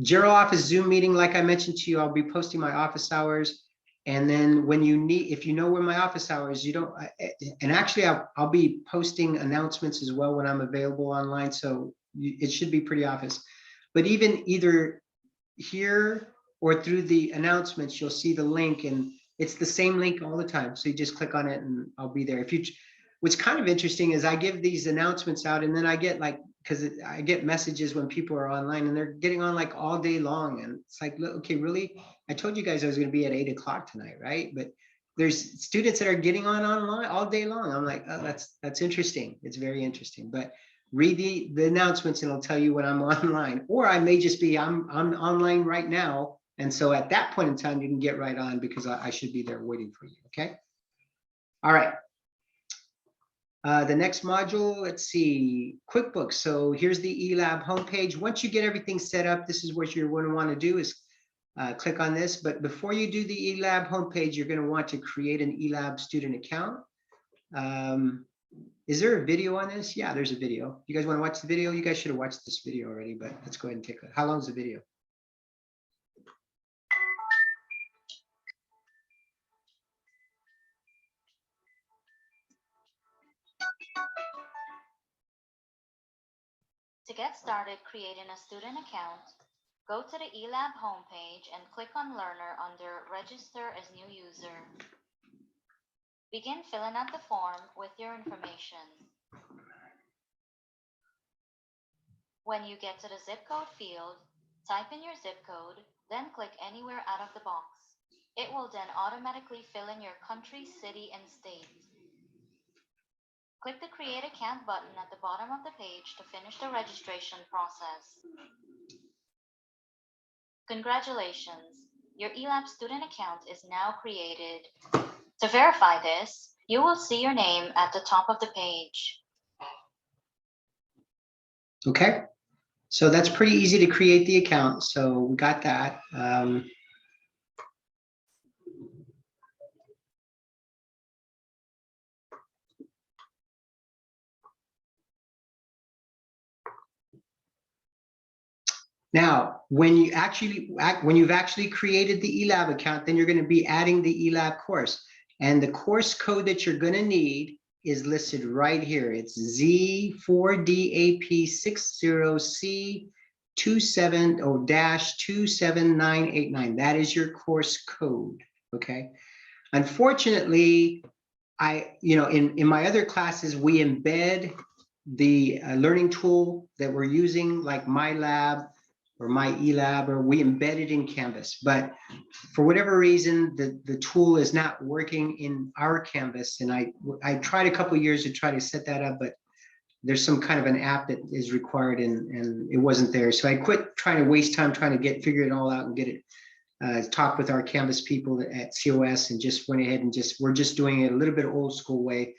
General office Zoom meeting, like I mentioned to you, I'll be posting my office hours. And then when you need, if you know where my office hours, you don't, and actually I'll be posting announcements as well when I'm available online. So it should be pretty obvious. But even either here or through the announcements, you'll see the link, and it's the same link all the time. So you just click on it and I'll be there. If you, what's kind of interesting is I give these announcements out and then I get like, because I get messages when people are online and they're getting on like all day long. And it's like, look, okay, really? I told you guys I was going to be at 8 o'clock tonight, right? But there's students that are getting on online all day long. I'm like, oh, that's interesting. It's very interesting. But read the announcements and it'll tell you when I'm online. Or I may just be, I'm online right now. And so at that point in time, you can get right on because I should be there waiting for you, okay? All right. The next module, let's see, QuickBooks. So here's the eLab homepage. Once you get everything set up, this is what you're going to want to do is click on this. But before you do the eLab homepage, you're going to want to create an eLab student account. Is there a video on this? Yeah, there's a video. You guys want to watch the video? You guys should have watched this video already, but let's go ahead and take a, how long is the video? To get started creating a student account, go to the eLab homepage and click on Learner under Register as New User. Begin filling out the form with your information. When you get to the zip code field, type in your zip code, then click anywhere out of the box. It will then automatically fill in your country, city, and state. Click the Create Account button at the bottom of the page to finish the registration process. Congratulations, your eLab student account is now created. To verify this, you will see your name at the top of the page. Okay, so that's pretty easy to create the account. So we got that. Now, when you've actually created the eLab account, then you're going to be adding the eLab course. And the course code that you're going to need is listed right here. It's Z4DAP60C27-27989. That is your course code. Okay. Unfortunately, in my other classes, we embed the learning tool that we're using, like MyLab or My eLab, or we embed it in Canvas. But for whatever reason, the tool is not working in our Canvas. And I tried a couple of years to try to set that up, but there's some kind of an app that is required and it wasn't there. So I quit trying to waste time trying to figure it all out and get it, talk with our Canvas people at COS and just went ahead and we're just doing it a little bit old school way,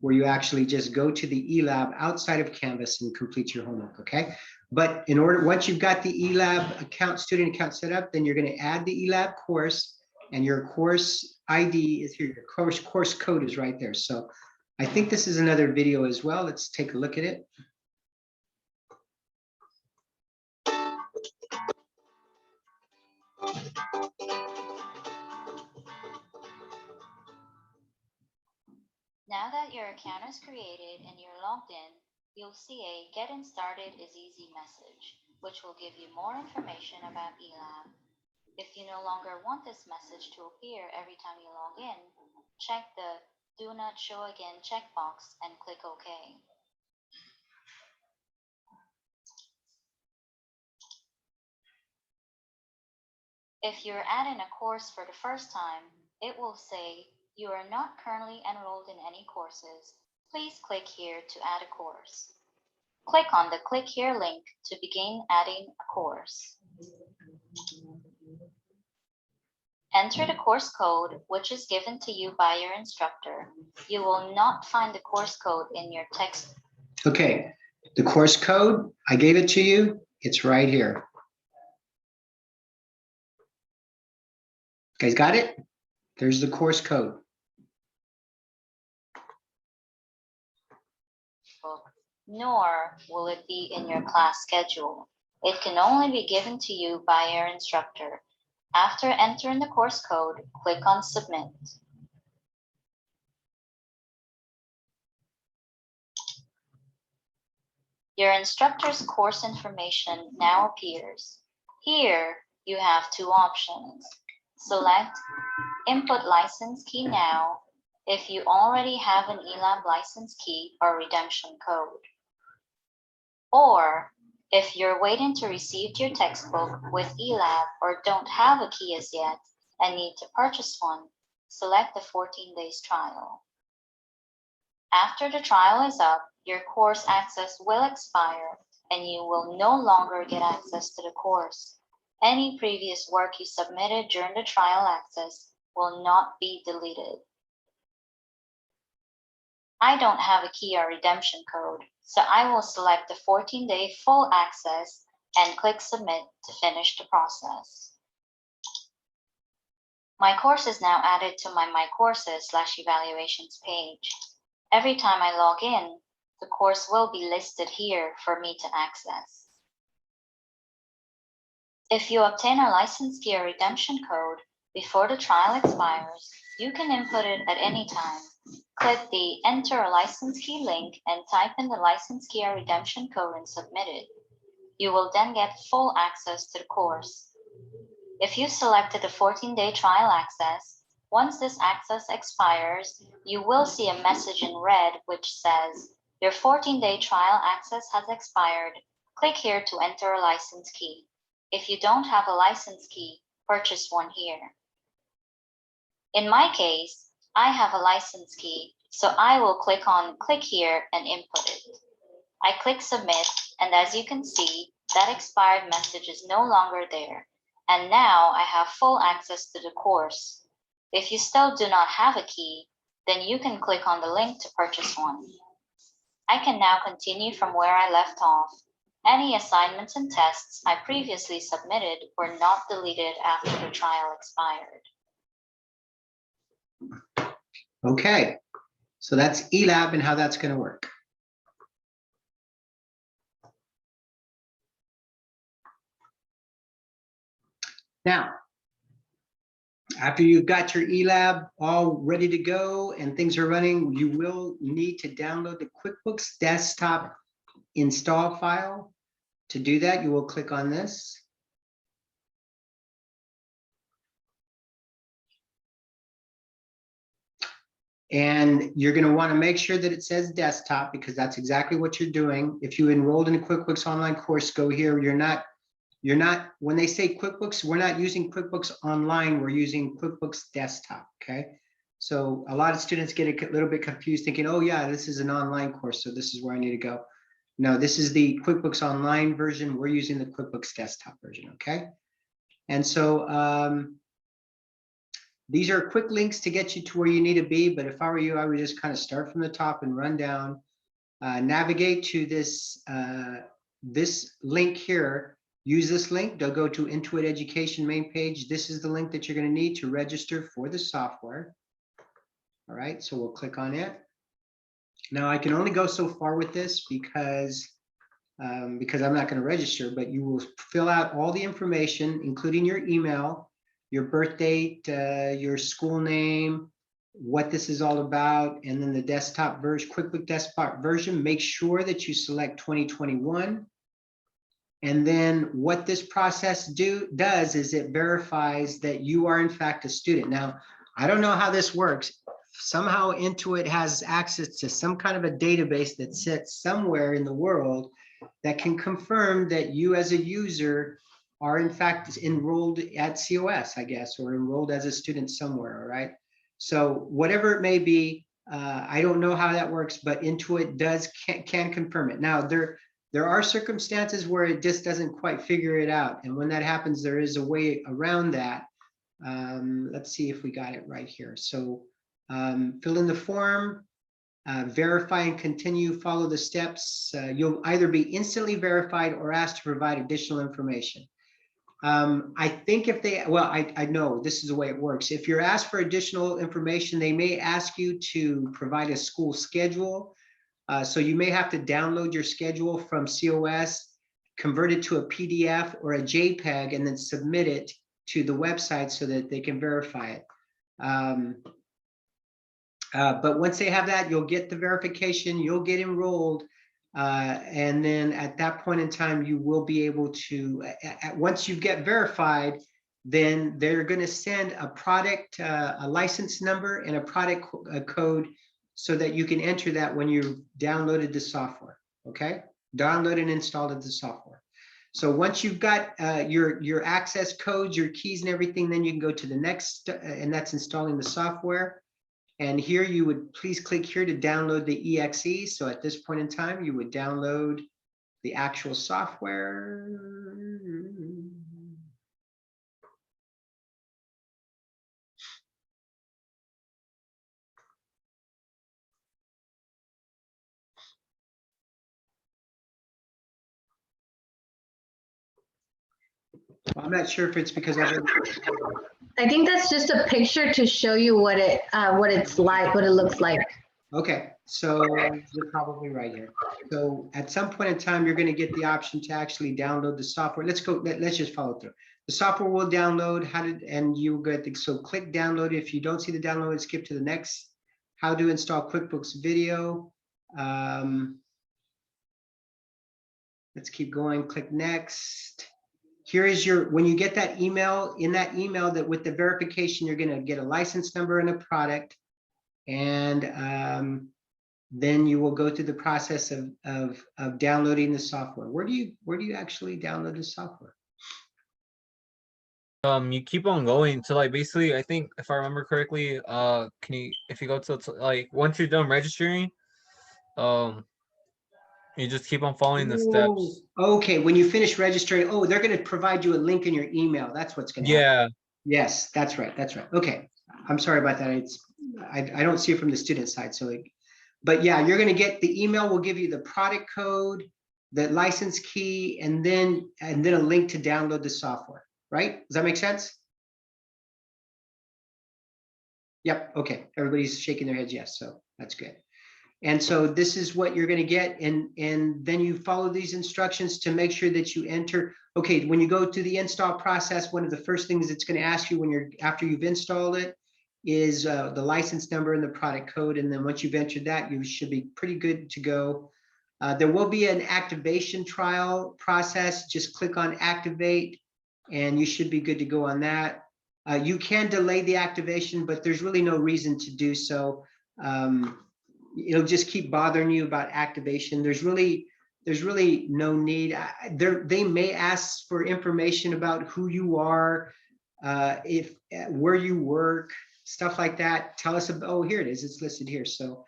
where you actually just go to the eLab outside of Canvas and complete your homework, okay? But once you've got the eLab account, student account set up, then you're going to add the eLab course, and your course ID is here. Your course code is right there. So I think this is another video as well. Let's take a look at it. Now that your account is created and you're logged in, you'll see a Getting Started is Easy message, which will give you more information about eLab. If you no longer want this message to appear every time you log in, check the Do Not Show Again checkbox and click OK. If you're adding a course for the first time, it will say, "You are not currently enrolled in any courses. Please click here to add a course." Click on the Click Here link to begin adding a course. Enter the course code, which is given to you by your instructor. You will not find the course code in your text. Okay, the course code, I gave it to you. It's right here. Guys got it? There's the course code. nor will it be in your class schedule. It can only be given to you by your instructor. After entering the course code, click on Submit. Your instructor's course information now appears. Here, you have two options. Select Input License Key now if you already have an eLab license key or redemption code. Or if you're waiting to receive your textbook with eLab or don't have a key as yet and need to purchase one, select the 14 days trial. After the trial is up, your course access will expire and you will no longer get access to the course. Any previous work you submitted during the trial access will not be deleted. I don't have a key or redemption code, so I will select the 14-day full access and click Submit to finish the process. My course is now added to my Courses/Evaluations page. Every time I log in, the course will be listed here for me to access. If you obtain a license key or redemption code before the trial expires, you can input it at any time. Click the Enter a License Key link and type in the license key or redemption code and submit it. You will then get full access to the course. If you selected the 14-day trial access, once this access expires, you will see a message in red which says, "Your 14-day trial access has expired. Click here to enter a license key." If you don't have a license key, purchase one here. In my case, I have a license key, so I will click here and input it. I click Submit, and as you can see, that expired message is no longer there. And now I have full access to the course. If you still do not have a key, then you can click on the link to purchase one. I can now continue from where I left off. Any assignments and tests I previously submitted were not deleted after the trial expired. Okay, so that's eLab and how that's going to work. Now, after you've got your eLab all ready to go and things are running, you will need to download the QuickBooks Desktop install file. To do that, you will click on this. And you're going to want to make sure that it says desktop, because that's exactly what you're doing. If you enrolled in a QuickBooks Online course, go here. You're not, when they say QuickBooks, we're not using QuickBooks Online, we're using QuickBooks Desktop, okay? So a lot of students get a little bit confused thinking, oh yeah, this is an online course, so this is where I need to go. No, this is the QuickBooks Online version. We're using the QuickBooks Desktop version, okay? And so these are quick links to get you to where you need to be, but if I were you, I would just kind of start from the top and run down, navigate to this, this link here. Use this link, they'll go to Intuit Education main page. This is the link that you're going to need to register for the software. All right, so we'll click on it. Now I can only go so far with this because I'm not going to register, but you will fill out all the information, including your email, your birth date, your school name, what this is all about, and then the desktop version, QuickBooks Desktop version. Make sure that you select 2021. And then what this process does is it verifies that you are in fact a student. Now, I don't know how this works. Somehow Intuit has access to some kind of a database that sits somewhere in the world that can confirm that you as a user are in fact enrolled at COS, I guess, or enrolled as a student somewhere, all right? So whatever it may be, I don't know how that works, but Intuit can confirm it. Now, there are circumstances where it just doesn't quite figure it out. And when that happens, there is a way around that. Let's see if we got it right here. So fill in the form, verify and continue, follow the steps. You'll either be instantly verified or asked to provide additional information. I think if they, well, I know this is the way it works. If you're asked for additional information, they may ask you to provide a school schedule So you may have to download your schedule from COS, convert it to a PDF or a JPEG, and then submit it to the website so that they can verify it. But once they have that, you'll get the verification, you'll get enrolled. And then at that point in time, you will be able to, once you get verified, then they're going to send a product, a license number and a product code so that you can enter that when you downloaded the software, okay? Download and installed the software. So once you've got your access codes, your keys and everything, then you can go to the next, and that's installing the software. And here you would please click here to download the EXE. So at this point in time, you would download the actual software. I'm not sure if it's because I think that's just a picture to show you what it's like, what it looks like. Okay, so you're probably right here. So at some point in time, you're going to get the option to actually download the software. Let's go. Let's just follow through. The software will download. And you get so click download. If you don't see the download, skip to the next. How to install QuickBooks Video. Let's keep going. Click next. Here is your, when you get that email, in that email that with the verification, you're going to get a license number and a product. And then you will go through the process of downloading the software. Where do you actually download the software? You keep on going to like basically, I think if I remember correctly, if you go to like once you're done registering, you just keep on following the steps. Okay, when you finish registering, they're going to provide you a link in your email. That's what's going to happen. Yeah. Yes, that's right. That's right. Okay, I'm sorry about that. I don't see it from the student side. So, but yeah, you're going to get the email. Will give you the product code, the license key, and then a link to download the software. Right? Does that make sense? Yep. Okay. Everybody's shaking their heads yes. So that's good. And so this is what you're going to get. And then you follow these instructions to make sure that you enter. Okay, when you go through the install process, one of the first things it's going to ask you after you've installed it is the license number and the product code. And then once you've entered that, you should be pretty good to go. There will be an activation trial process. Just click on activate and you should be good to go on that. You can delay the activation, but there's really no reason to do so. It'll just keep bothering you about activation. There's really no need. They may ask for information about who you are, where you work, stuff like that. Tell us about, here it is, it's listed here. So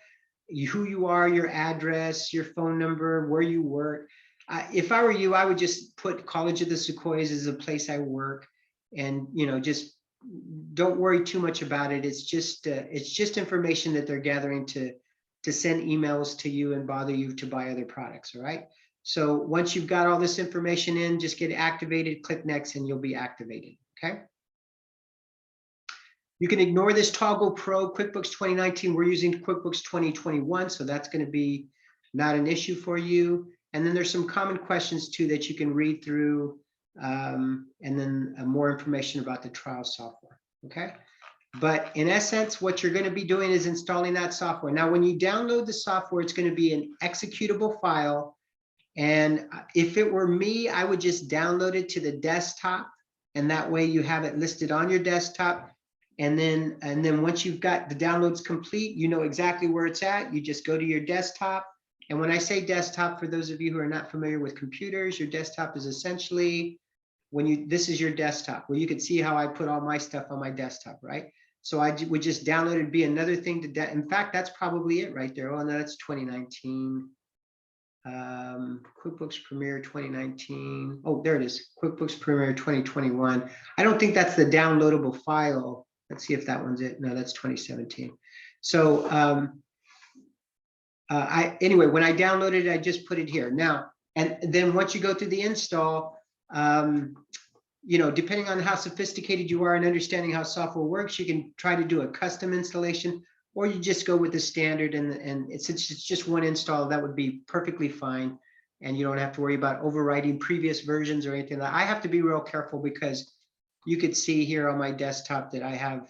who you are, your address, your phone number, where you work. If I were you, I would just put College of the Sequoias as a place I work, and just don't worry too much about it. It's just information that they're gathering to send emails to you and bother you to buy other products. All right. So once you've got all this information in, just get activated, click next, and you'll be activated. Okay. You can ignore this Toggle Pro QuickBooks 2019. We're using QuickBooks 2021, so that's going to be not an issue for you. And then there's some common questions too that you can read through, and then more information about the trial software. Okay. But in essence, what you're going to be doing is installing that software. Now, when you download the software, it's going to be an executable file. And if it were me, I would just download it to the desktop. And that way you have it listed on your desktop. And then once you've got the downloads complete, you know exactly where it's at. You just go to your desktop. And when I say desktop, for those of you who are not familiar with computers, your desktop is essentially this is your desktop. Well, you can see how I put all my stuff on my desktop, right? So I would just download it, be another thing to, in fact, that's probably it right there. Oh, no, that's 2019. QuickBooks Premier 2019. Oh, there it is. QuickBooks Premier 2021. I don't think that's the downloadable file. Let's see if that one's it. No, that's 2017. So anyway, when I downloaded it, I just put it here. Now, and then once you go through the install, depending on how sophisticated you are and understanding how software works, you can try to do a custom installation, or you just go with the standard and it's just one install, that would be perfectly fine. And you don't have to worry about overwriting previous versions or anything. I have to be real careful because you could see here on my desktop that I have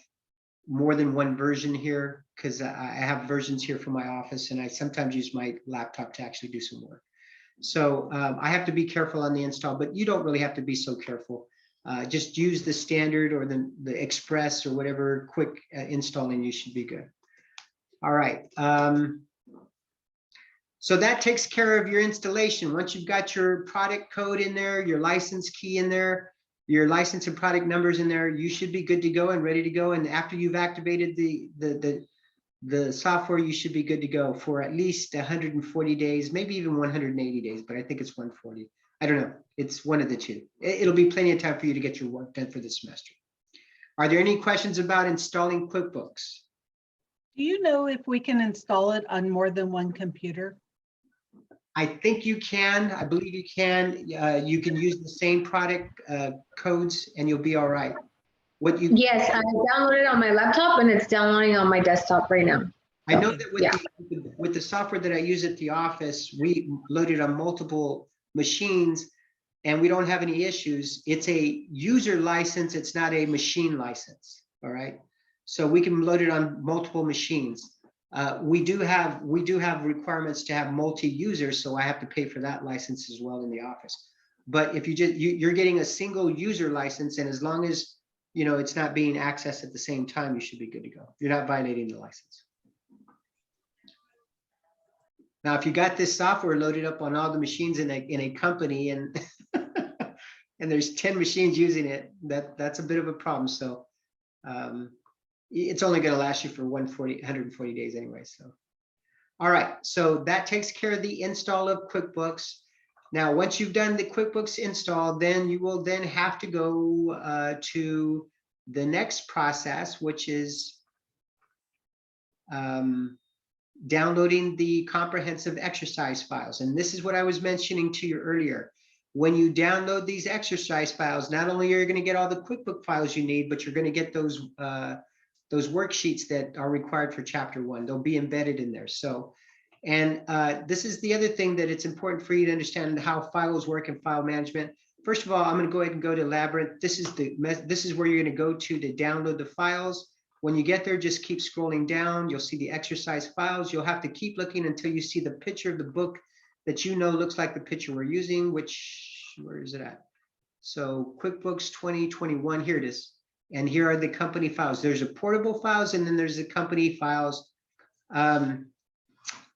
more than one version here because I have versions here for my office and I sometimes use my laptop to actually do some work. So I have to be careful on the install, but you don't really have to be so careful. Just use the standard or the express or whatever quick install and you should be good. All right. So that takes care of your installation. Once you've got your product code in there, your license key in there, your license and product numbers in there, you should be good to go and ready to go. And after you've activated the software, you should be good to go for at least 140 days, maybe even 180 days, but I think it's 140. I don't know. It's one of the two. It'll be plenty of time for you to get your work done for this semester. Are there any questions about installing QuickBooks? Do you know if we can install it on more than one computer? I think you can. I believe you can. You can use the same product codes and you'll be all right. What you Yes, I downloaded it on my laptop and it's downloading on my desktop right now. I know that with, Yeah. with the software that I use at the office, we loaded on multiple machines and we don't have any issues. It's a user license. It's not a machine license. All right. So we can load it on multiple machines. We do have requirements to have multi-users, so I have to pay for that license as well in the office. But if you're getting a single user license, and as long as it's not being accessed at the same time, you should be good to go. You're not violating the license. Now, if you got this software loaded up on all the machines in a company and and there's 10 machines using it, that's a bit of a problem. So it's only going to last you for 140 days anyway. So, all right. So that takes care of the install of QuickBooks. Now, once you've done the QuickBooks install, then you will then have to go to the next process, which is downloading the comprehensive exercise files. And this is what I was mentioning to you earlier. When you download these exercise files, not only are you going to get all the QuickBook files you need, but you're going to get those worksheets that are required for chapter 1. They'll be embedded in there. So, and this is the other thing that it's important for you to understand how files work in file management. First of all, I'm going to go ahead and go to Labyrinth. This is where you're going to go to download the files. When you get there, just keep scrolling down. You'll see the exercise files. You'll have to keep looking until you see the picture of the book that looks like the picture we're using, where is it at? So QuickBooks 2021, here it is. And here are the company files. There's a portable files and then there's the company files.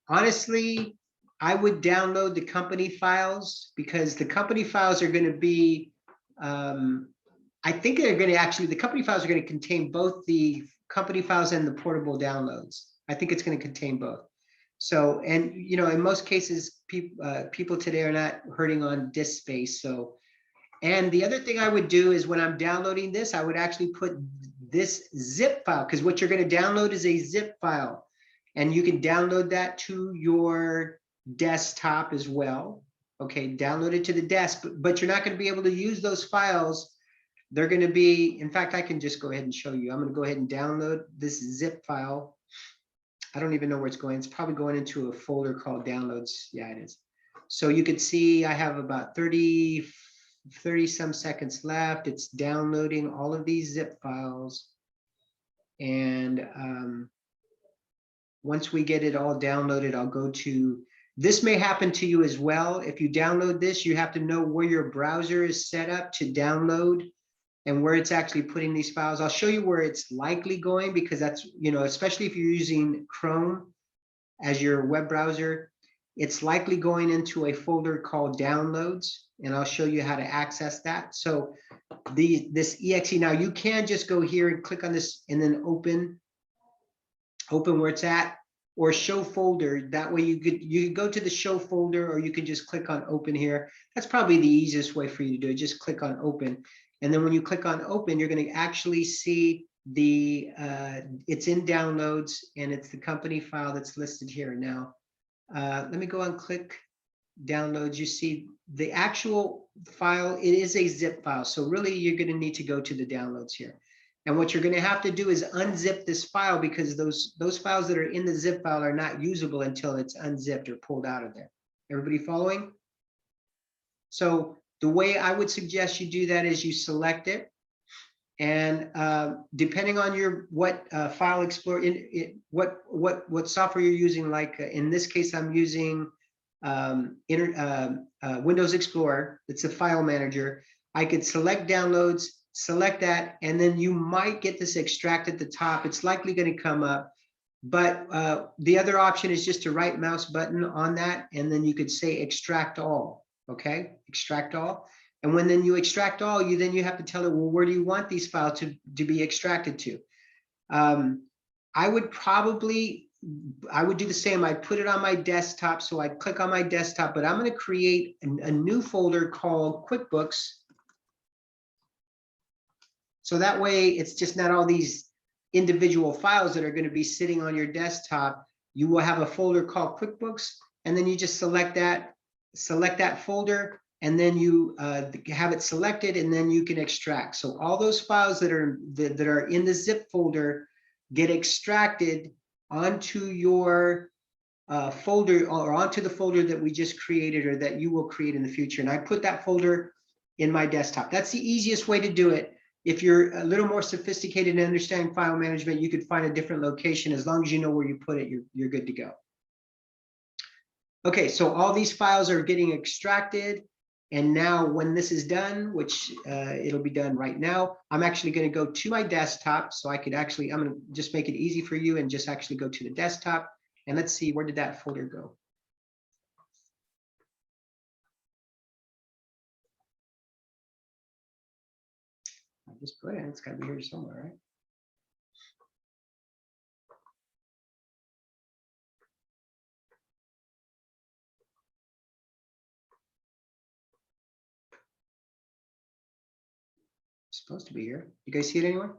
Honestly, I would download the company files because the company files are going to be, I think they're going to actually, the company files are going to contain both the company files and the portable downloads. I think it's going to contain both. So, and in most cases, people today are not hurting on disk space. So, and the other thing I would do is when I'm downloading this, I would actually put this zip file, because what you're going to download is a zip file. And you can download that to your desktop as well. Okay, download it to the desk, but you're not going to be able to use those files. They're going to be, in fact, I can just go ahead and show you. I'm going to go ahead and download this zip file. I don't even know where it's going. It's probably going into a folder called downloads. Yeah, it is. So you can see I have about 30 some seconds left. It's downloading all of these zip files. And once we get it all downloaded, I'll go to, this may happen to you as well. If you download this, you have to know where your browser is set up to download and where it's actually putting these files. I'll show you where it's likely going because that's, especially if you're using Chrome as your web browser, it's likely going into a folder called downloads, and I'll show you how to access that. So this exe, now you can just go here and click on this and then open where it's at, or show folder. That way you could go to the show folder, or you could just click on open here. That's probably the easiest way for you to do it. Just click on open. And then when you click on open, you're going to actually see it's in downloads and it's the company file that's listed here now. Let me go and click downloads. You see the actual file, it is a zip file. So really you're going to need to go to the downloads here. And what you're going to have to do is unzip this file because those files that are in the zip file are not usable until it's unzipped or pulled out of there. Everybody following? So the way I would suggest you do that is you select it. And depending on your what file explorer what software you're using, like in this case I'm using Windows Explorer. It's a file manager. I could select downloads, select that, and then you might get this extract at the top. It's likely going to come up, but the other option is just to right mouse button on that, and then you could say extract all. Okay, extract all. And when then you extract all, you have to tell it, well, where do you want these files to be extracted to? I would do the same. I'd put it on my desktop. So I'd click on my desktop, but I'm going to create a new folder called QuickBooks. So that way it's just not all these individual files that are going to be sitting on your desktop. You will have a folder called QuickBooks, and then you just select that folder, and then you have it selected, and then you can extract. So all those files that are in the zip folder get extracted onto your folder, or onto the folder that we just created or that you will create in the future. And I put that folder in my desktop. That's the easiest way to do it. If you're a little more sophisticated in understanding file management, you could find a different location. As long as you know where you put it, you're good to go. Okay, so all these files are getting extracted. And now when this is done, which it'll be done right now, I'm actually going to go to my desktop. So I could actually, I'm going to just make it easy for you and just actually go to the desktop. And let's see, where did that folder go? I just put it, it's got to be here somewhere, right? Supposed to be here. You guys see it anywhere?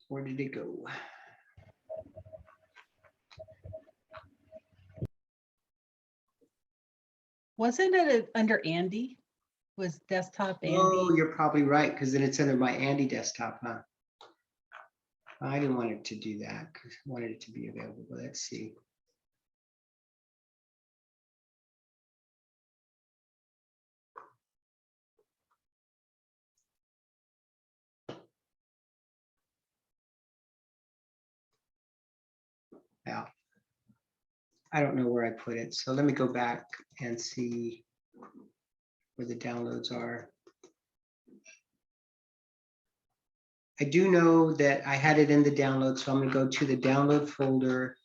Where did it go? Wasn't it under Andy? Was desktop Andy? Oh, you're probably right, because then it's under my Andy desktop, huh? I didn't want it to do that because I wanted it to be available. But let's see. Yeah, I don't know where I put it. So let me go back and see where the downloads are. I do know that I had it in the download, so I'm going to go to the download folder.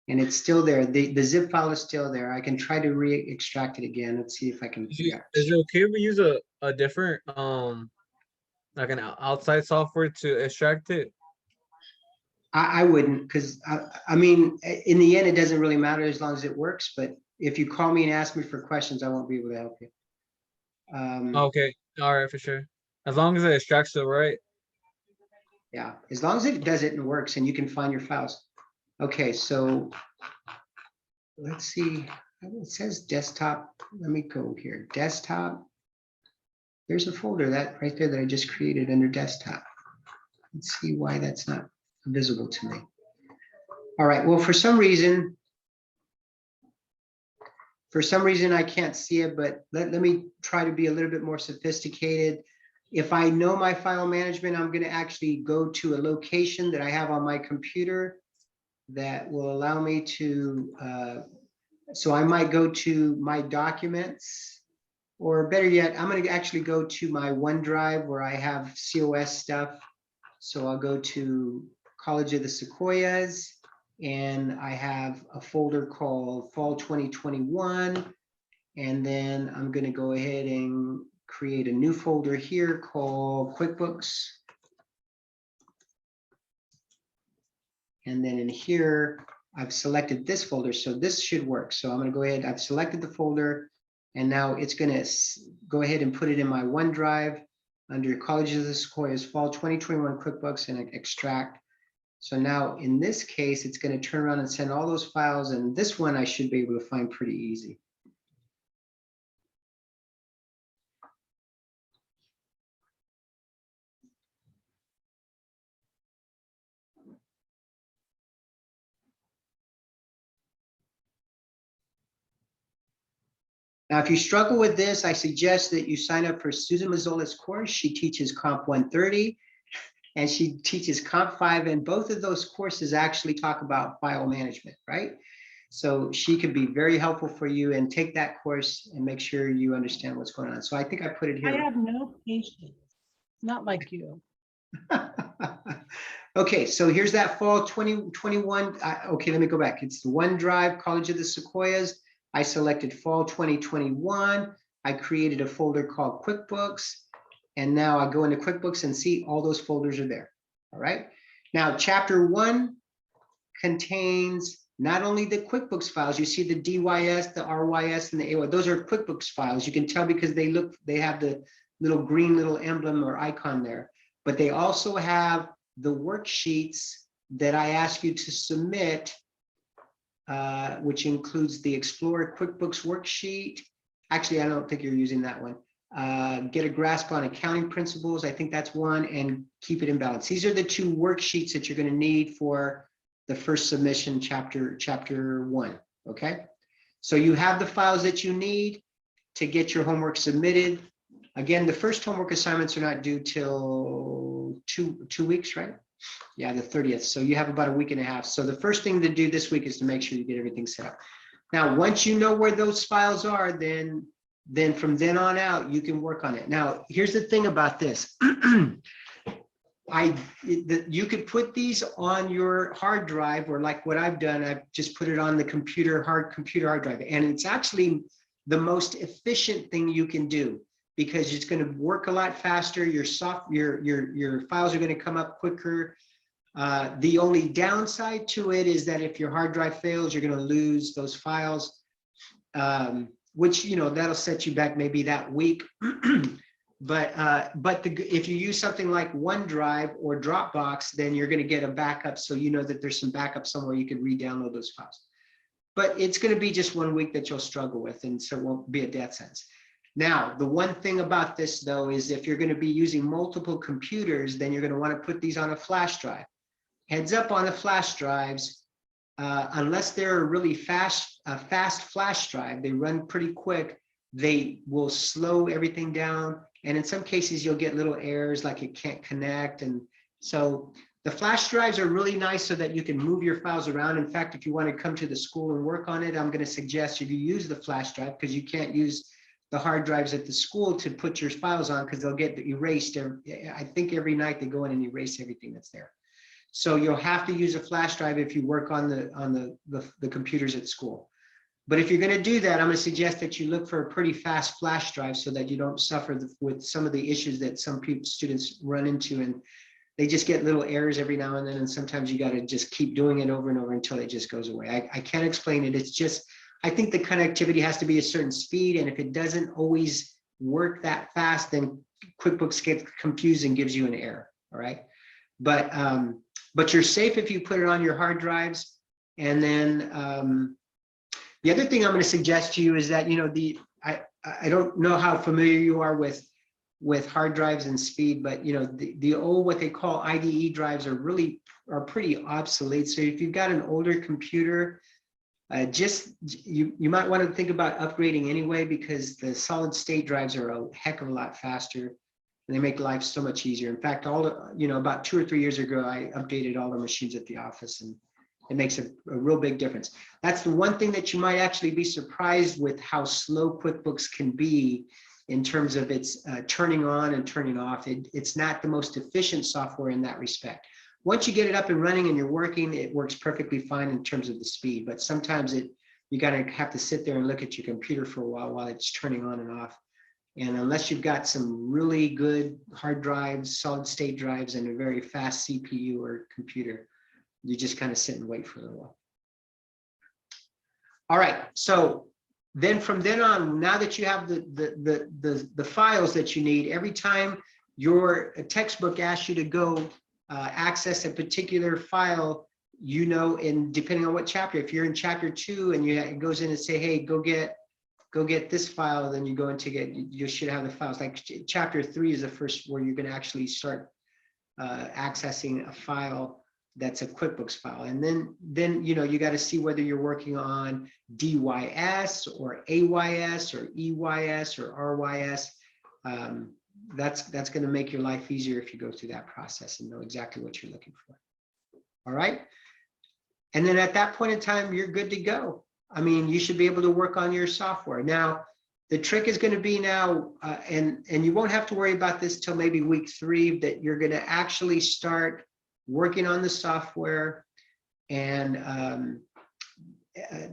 And it's still there. The zip file is still there. I can try to re-extract it again. Let's see if I can. Is it okay if we use a different like an outside software to extract it? I wouldn't, because I mean, in the end, it doesn't really matter as long as it works. But if you call me and ask me for questions, I won't be able to help you. Okay, all right, for sure. As long as it extracts it right. Yeah, as long as it does it and works and you can find your files. Okay, so let's see. It says desktop. Let me go here. Desktop. There's a folder that right there that I just created under desktop. Let's see why that's not visible to me. All right, well, for some reason I can't see it, but let me try to be a little bit more sophisticated. If I know my file management, I'm going to actually go to a location that I have on my computer that will allow me to, so I might go to my documents, or better yet, I'm going to actually go to my OneDrive where I have COS stuff. So I'll go to College of the Sequoias, and I have a folder called Fall 2021. And then I'm going to go ahead and create a new folder here called QuickBooks. And then in here, I've selected this folder, so this should work. So I'm going to go ahead, I've selected the folder, and now it's going to go ahead and put it in my OneDrive under College of the Sequoias Fall 2021 QuickBooks and extract. So now in this case, it's going to turn around and send all those files, and this one I should be able to find pretty easy. Now, if you struggle with this, I suggest that you sign up for Susan Mazzola's course. She teaches Comp 130 and she teaches Comp 5, and both of those courses actually talk about file management, right? So she could be very helpful for you, and take that course and make sure you understand what's going on. So I think I put it I here. have no patience, not like you. Okay, so here's that fall 2021. Okay, let me go back. It's the OneDrive, College of the Sequoias. I selected fall 2021. I created a folder called QuickBooks. And now I go into QuickBooks and see all those folders are there. All right. Now, chapter 1 contains not only the QuickBooks files, you see the DYS, the RYS, and the AY. Those are QuickBooks files. You can tell because they have the little green little emblem or icon there. But they also have the worksheets that I ask you to submit, which includes the Explorer QuickBooks worksheet. Actually, I don't think you're using that one. Get a grasp on accounting principles. I think that's one, and keep it in balance. These are the 2 worksheets that you're going to need for the first submission, chapter 1. Okay, so you have the files that you need to get your homework submitted. Again, the first homework assignments are not due till two weeks, right? Yeah, the 30th. So you have about a week and a half. So the first thing to do this week is to make sure you get everything set up. Now, once you know where those files are, then from then on out, you can work on it. Now, here's the thing about this. You could put these on your hard drive, or like what I've done, I've just put it on the computer hard drive. And it's actually the most efficient thing you can do, because it's going to work a lot faster. Your files are going to come up quicker. The only downside to it is that if your hard drive fails, you're going to lose those files, which, that'll set you back maybe that week. But if you use something like OneDrive or Dropbox, then you're going to get a backup, so you know that there's some backup somewhere you can re-download those files. But it's going to be just 1 week that you'll struggle with, and so it won't be a death sentence. Now, the one thing about this, though, is if you're going to be using multiple computers, then you're going to want to put these on a flash drive. Heads up on the flash drives, unless they're a really fast flash drive, they run pretty quick, they will slow everything down. And in some cases, you'll get little errors like it can't connect. And so the flash drives are really nice so that you can move your files around. In fact, if you want to come to the school and work on it, I'm going to suggest you use the flash drive, because you can't use the hard drives at the school to put your files on, because they'll get erased. I think every night they go in and erase everything that's there. So you'll have to use a flash drive if you work on the computers at school. But if you're going to do that, I'm going to suggest that you look for a pretty fast flash drive so that you don't suffer with some of the issues that some students run into, and they just get little errors every now and then, and sometimes you got to just keep doing it over and over until it just goes away. I can't explain it. It's just, I think the connectivity has to be a certain speed, and if it doesn't always work that fast, then QuickBooks gets confused and gives you an error. All right, but you're safe if you put it on your hard drives. And then the other thing I'm going to suggest to you is that, I don't know how familiar you are with hard drives and speed, but the old, what they call IDE drives are pretty obsolete. So if you've got an older computer, you might want to think about upgrading anyway, because the solid state drives are a heck of a lot faster, and they make life so much easier. In fact, about 2 or 3 years ago, I updated all the machines at the office, and it makes a real big difference. That's the one thing that you might actually be surprised with, how slow QuickBooks can be in terms of its turning on and turning off. It's not the most efficient software in that respect. Once you get it up and running and you're working, it works perfectly fine in terms of the speed, but sometimes you have to sit there and look at your computer for a while it's turning on and off. And unless you've got some really good hard drives, solid state drives, and a very fast CPU or computer, you just kind of sit and wait for a little while. All right, so then from then on, now that you have the files that you need, every time your textbook asks you to go access a particular file, and depending on what chapter, if you're in chapter 2 and it goes in and say, hey, go get this file, then you go and you should have the files. Like chapter 3 is the first where you're going to actually start accessing a file that's a QuickBooks file. And then you know, you got to see whether you're working on DYS or AYS or EYS or RYS. That's going to make your life easier if you go through that process and know exactly what you're looking for. All right. And then at that point in time, you're good to go. I mean, you should be able to work on your software. Now, the trick is going to be now, and you won't have to worry about this till maybe week 3, that you're going to actually start working on the software. And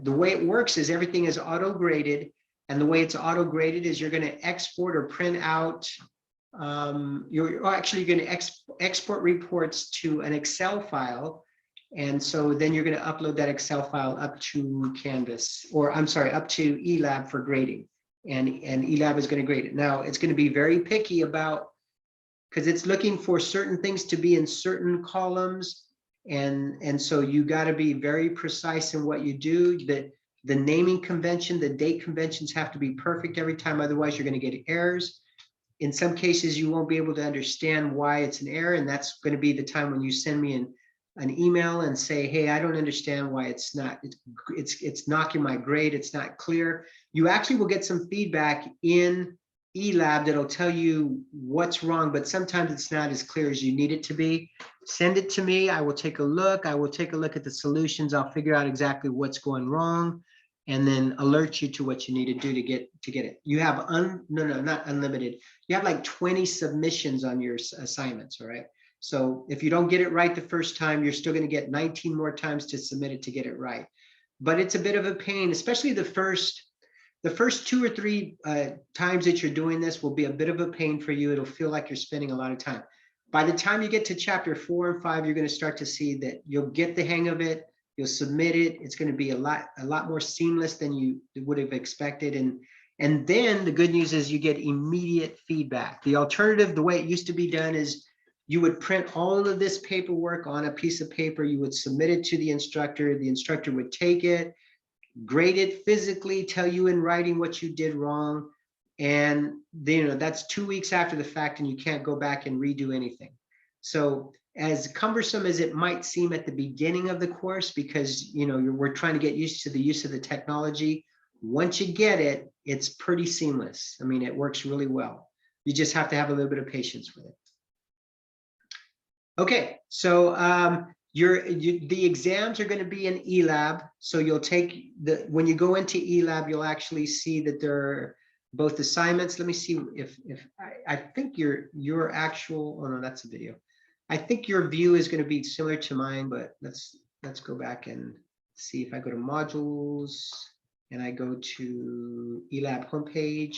the way it works is everything is auto-graded. And the way it's auto-graded is you're going to export or print out, you're actually going to export reports to an Excel file. And so then you're going to upload that Excel file up to Canvas, or I'm sorry, up to eLab for grading. And eLab is going to grade it. Now, it's going to be very picky about, because it's looking for certain things to be in certain columns. And so you got to be very precise in what you do. That the naming convention, the date conventions have to be perfect every time. Otherwise, you're going to get errors. In some cases, you won't be able to understand why it's an error. And that's going to be the time when you send me an email and say, hey, I don't understand why it's knocking my grade. It's not clear. You actually will get some feedback in eLab that'll tell you what's wrong, but sometimes it's not as clear as you need it to be. Send it to me. I will take a look. I will take a look at the solutions. I'll figure out exactly what's going wrong and then alert you to what you need to do to get it. You have not unlimited. You have like 20 submissions on your assignments, all right? So if you don't get it right the first time, you're still going to get 19 more times to submit it to get it right. But it's a bit of a pain, especially the first 2 or 3 times that you're doing this will be a bit of a pain for you. It'll feel like you're spending a lot of time. By the time you get to chapter 4 and 5, you're going to start to see that you'll get the hang of it. You'll submit it. It's going to be a lot more seamless than you would have expected. And then the good news is you get immediate feedback. The alternative, the way it used to be done, is you would print all of this paperwork on a piece of paper. You would submit it to the instructor. The instructor would take it, grade it physically, tell you in writing what you did wrong. And then, that's 2 weeks after the fact, and you can't go back and redo anything. So as cumbersome as it might seem at the beginning of the course, because we're trying to get used to the use of the technology, once you get it, it's pretty seamless. I mean, it works really well. You just have to have a little bit of patience with it. Okay, so the exams are going to be in eLab. So you'll take when you go into eLab, you'll actually see that there are both assignments. Let me see if I think your actual, oh no, that's a video. I think your view is going to be similar to mine, but let's go back and see. If I go to modules and I go to eLab homepage.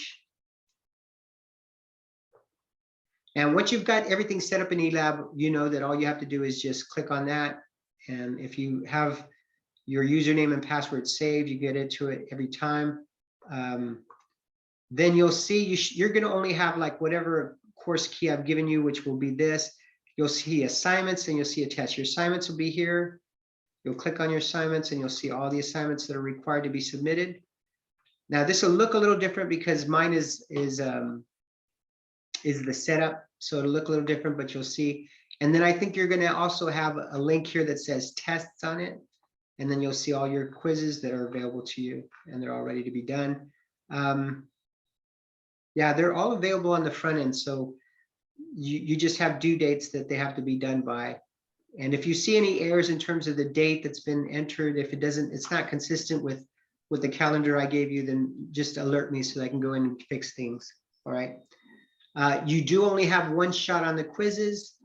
And once you've got everything set up in eLab, you know that all you have to do is just click on that. And if you have your username and password saved, you get into it every time. Then you'll see you're going to only have like whatever course key I've given you, which will be this. You'll see assignments and you'll see a test. Your assignments will be here. You'll click on your assignments and you'll see all the assignments that are required to be submitted. Now this will look a little different because mine is the setup. So it'll look a little different, but you'll see. And then I think you're going to also have a link here that says tests on it. And then you'll see all your quizzes that are available to you and they're all ready to be done. Yeah, they're all available on the front end. So you just have due dates that they have to be done by. And if you see any errors in terms of the date that's been entered, if it's not consistent with the calendar I gave you, then just alert me so that I can go in and fix things. All right. You do only have one shot on the quizzes,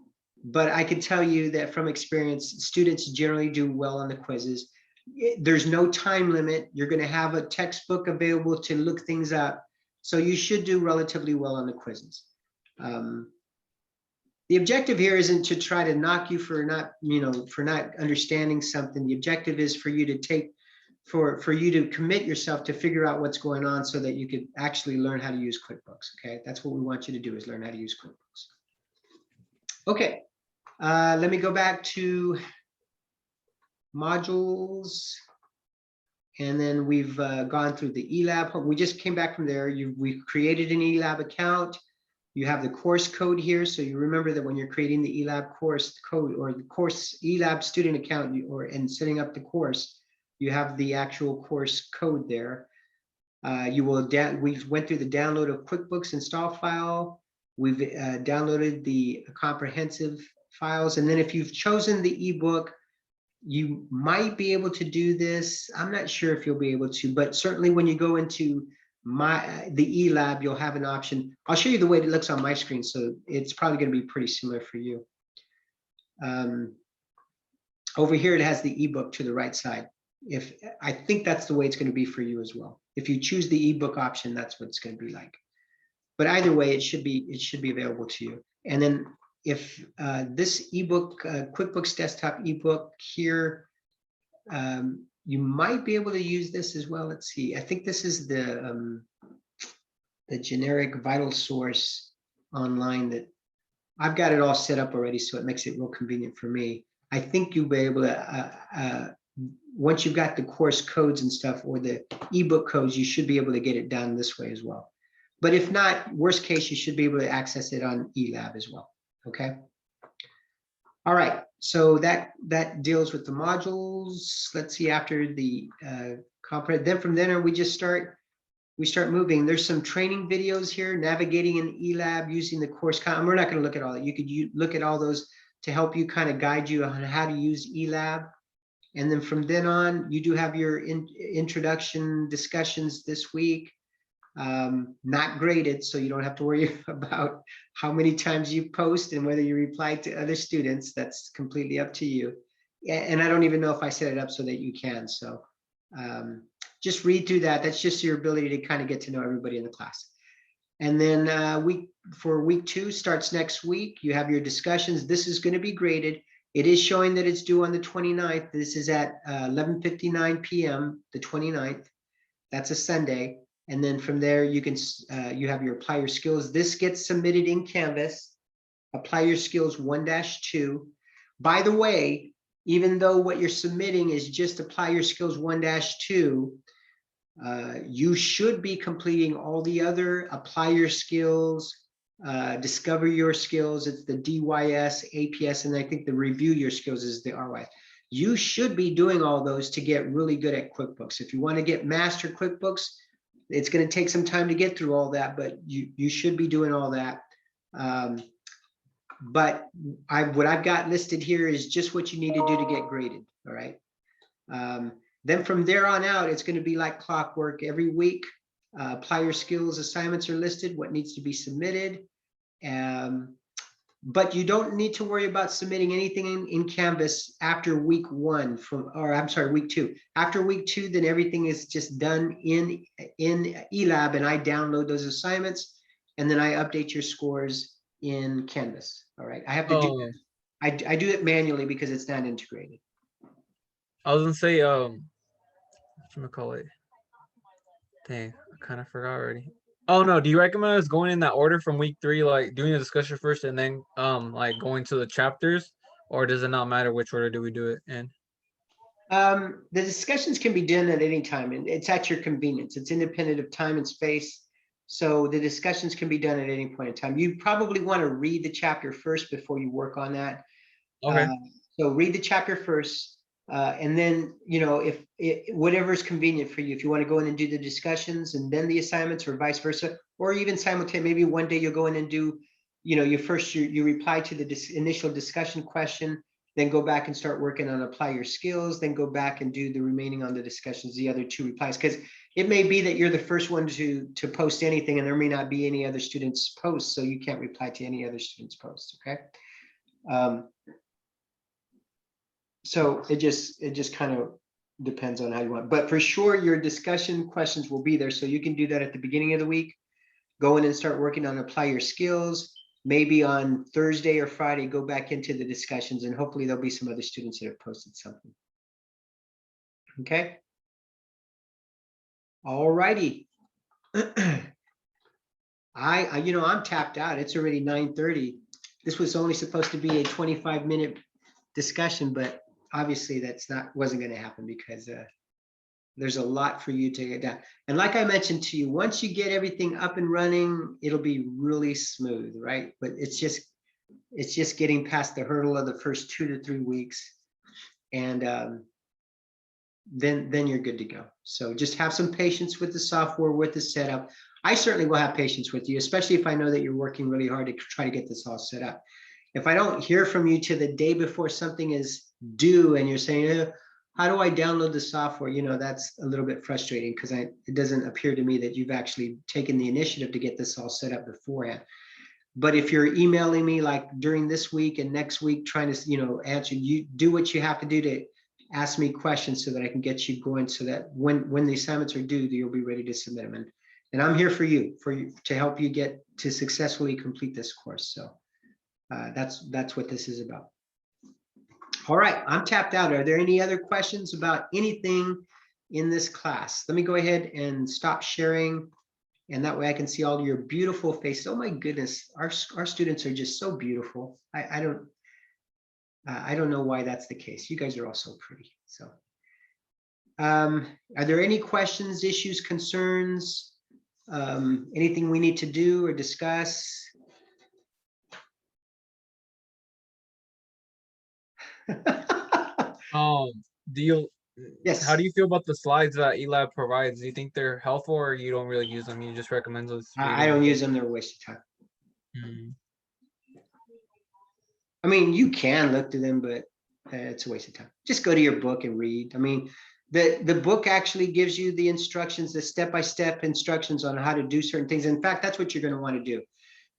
but I can tell you that from experience, students generally do well on the quizzes. There's no time limit. You're going to have a textbook available to look things up. So you should do relatively well on the quizzes. The objective here isn't to try to knock you for not understanding something. The objective is for you to for you to commit yourself to figure out what's going on so that you could actually learn how to use QuickBooks. Okay, that's what we want you to do, is learn how to use QuickBooks. Okay, let me go back to modules. And then we've gone through the eLab. We just came back from there. We've created an eLab account. You have the course code here. So you remember that when you're creating the eLab course code or the course eLab student account and setting up the course, you have the actual course code there. We went through the download of QuickBooks install file. We've downloaded the comprehensive files. And then if you've chosen the ebook, you might be able to do this. I'm not sure if you'll be able to, but certainly when you go into the eLab, you'll have an option. I'll show you the way it looks on my screen. So it's probably going to be pretty similar for you. Over here, it has the ebook to the right side. I think that's the way it's going to be for you as well. If you choose the ebook option, that's what it's going to be like. But either way, it should be available to you. And then if this ebook, QuickBooks Desktop ebook here, you might be able to use this as well. Let's see. I think this is the generic Vital Source online that I've got it all set up already, so it makes it real convenient for me. I think you'll be able to, once you've got the course codes and stuff or the ebook codes, you should be able to get it done this way as well. But if not, worst case, you should be able to access it on eLab as well. Okay. All right. So that deals with the modules. Let's see, after the then from there we start moving. There's some training videos here, navigating in eLab using the course. We're not going to look at all that. You could look at all those to help you kind of guide you on how to use eLab. And then from then on, you do have your introduction discussions this week. Not graded, so you don't have to worry about how many times you post and whether you reply to other students. That's completely up to you. And I don't even know if I set it up so that you can. So just read through that. That's just your ability to kind of get to know everybody in the class. And then for week 2 starts next week. You have your discussions. This is going to be graded. It is showing that it's due on the 29th. This is at 11:59 p.m. the 29th. That's a Sunday. And then from there, you can you have your apply your skills. This gets submitted in Canvas. Apply your skills 1-2. By the way, even though what you're submitting is just apply your skills 1-2, you should be completing all the other apply your skills, discover your skills. It's the DYS, APS, and I think the review your skills is the RY. You should be doing all those to get really good at QuickBooks. If you want to get master QuickBooks, it's going to take some time to get through all that, but you should be doing all that. But what I've got listed here is just what you need to do to get graded. All right. Then from there on out, it's going to be like clockwork every week. Apply your skills assignments are listed, what needs to be submitted. But you don't need to worry about submitting anything in Canvas after week 1 week 2. After week 2, then everything is just done in eLab, and I download those assignments, and then I update your scores in Canvas. All right, I have to do that. I do it manually because it's not integrated. I was gonna say, whatchamacallit? Dang, I kind of forgot already. Oh no, do you recommend us going in that order from week 3, like doing the discussion first and then like going to the chapters, or does it not matter which order do we do it in? The discussions can be done at any time, and it's at your convenience. It's independent of time and space. So the discussions can be done at any point in time. You probably want to read the chapter first before you work on that. Okay. So read the chapter first, and then, you know, whatever is convenient for you. If you want to go in and do the discussions and then the assignments, or vice versa, or even simultaneously, maybe one day you'll go in and do, you know, you reply to the initial discussion question, then go back and start working on apply your skills, then go back and do the remaining on the discussions, the other 2 replies, because it may be that you're the first one to post anything, and there may not be any other students' posts, so you can't reply to any other students' posts. Okay. So it just kind of depends on how you want, but for sure your discussion questions will be there, so you can do that at the beginning of the week. Go in and start working on apply your skills. Maybe on Thursday or Friday, go back into the discussions, and hopefully there'll be some other students that have posted something. Okay. All righty. I'm tapped out. It's already 9:30. This was only supposed to be a 25-minute discussion, but obviously wasn't going to happen because There's a lot for you to get down. And like I mentioned to you, once you get everything up and running, it'll be really smooth, right? But it's just getting past the hurdle of the first 2 to 3 weeks. And then you're good to go. So just have some patience with the software, with the setup. I certainly will have patience with you, especially if I know that you're working really hard to try to get this all set up. If I don't hear from you to the day before something is due and you're saying, how do I download the software? You know, that's a little bit frustrating because it doesn't appear to me that you've actually taken the initiative to get this all set up beforehand. But if you're emailing me like during this week and next week, trying to, you know, answer, you do what you have to do to ask me questions so that I can get you going, so that when the assignments are due, you'll be ready to submit them. And I'm here for you to help you get to successfully complete this course. So that's what this is about. All right, I'm tapped out. Are there any other questions about anything in this class? Let me go ahead and stop sharing, and that way I can see all your beautiful faces. Oh my goodness, our students are just so beautiful. I don't know why that's the case. You guys are all so pretty. So are there any questions, issues, concerns, anything we need to do or discuss? Yes. How do you feel about the slides that eLab provides? Do you think they're helpful, or you don't really use them? You just recommend those? I don't use them. They're a waste of time. Hmm. I mean, you can look to them, but it's a waste of time. Just go to your book and read. I mean, the book actually gives you the instructions, the step-by-step instructions on how to do certain things. In fact, that's what you're going to want to do.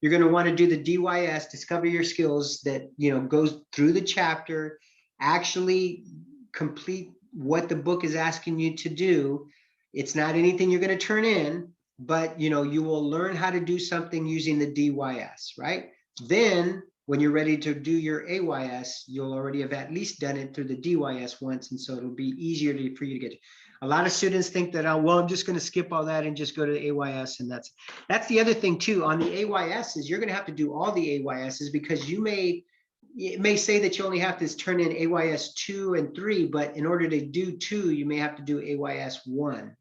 You're going to want to do the DYS, Discover Your Skills, that, you know, goes through the chapter, actually complete what the book is asking you to do. It's not anything you're going to turn in, but, you know, you will learn how to do something using the DYS, right? Then when you're ready to do your AYS, you'll already have at least done it through the DYS once. And so it'll be easier for you to get. A lot of students think that, oh, well, I'm just going to skip all that and just go to the AYS. And that's the other thing too. On the AYSs, you're going to have to do all the AYSs, because it may say that you only have to turn in AYS 2 and 3, but in order to do 2, you may have to do AYS 1.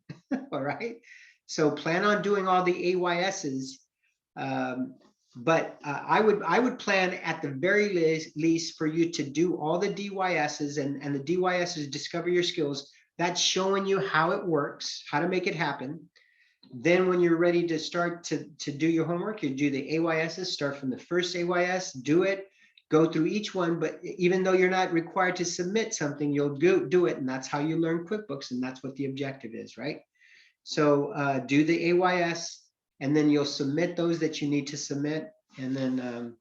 All right. So plan on doing all the AYSs. But I would plan at the very least for you to do all the DYSs, and the DYSs, Discover Your Skills. That's showing you how it works, how to make it happen. Then when you're ready to start to do your homework, you do the AYSs, start from the first AYS, do it, go through each one. But even though you're not required to submit something, you'll do it. And that's how you learn QuickBooks. And that's what the objective is, right? So do the AYS, and then you'll submit those that you need to submit, and then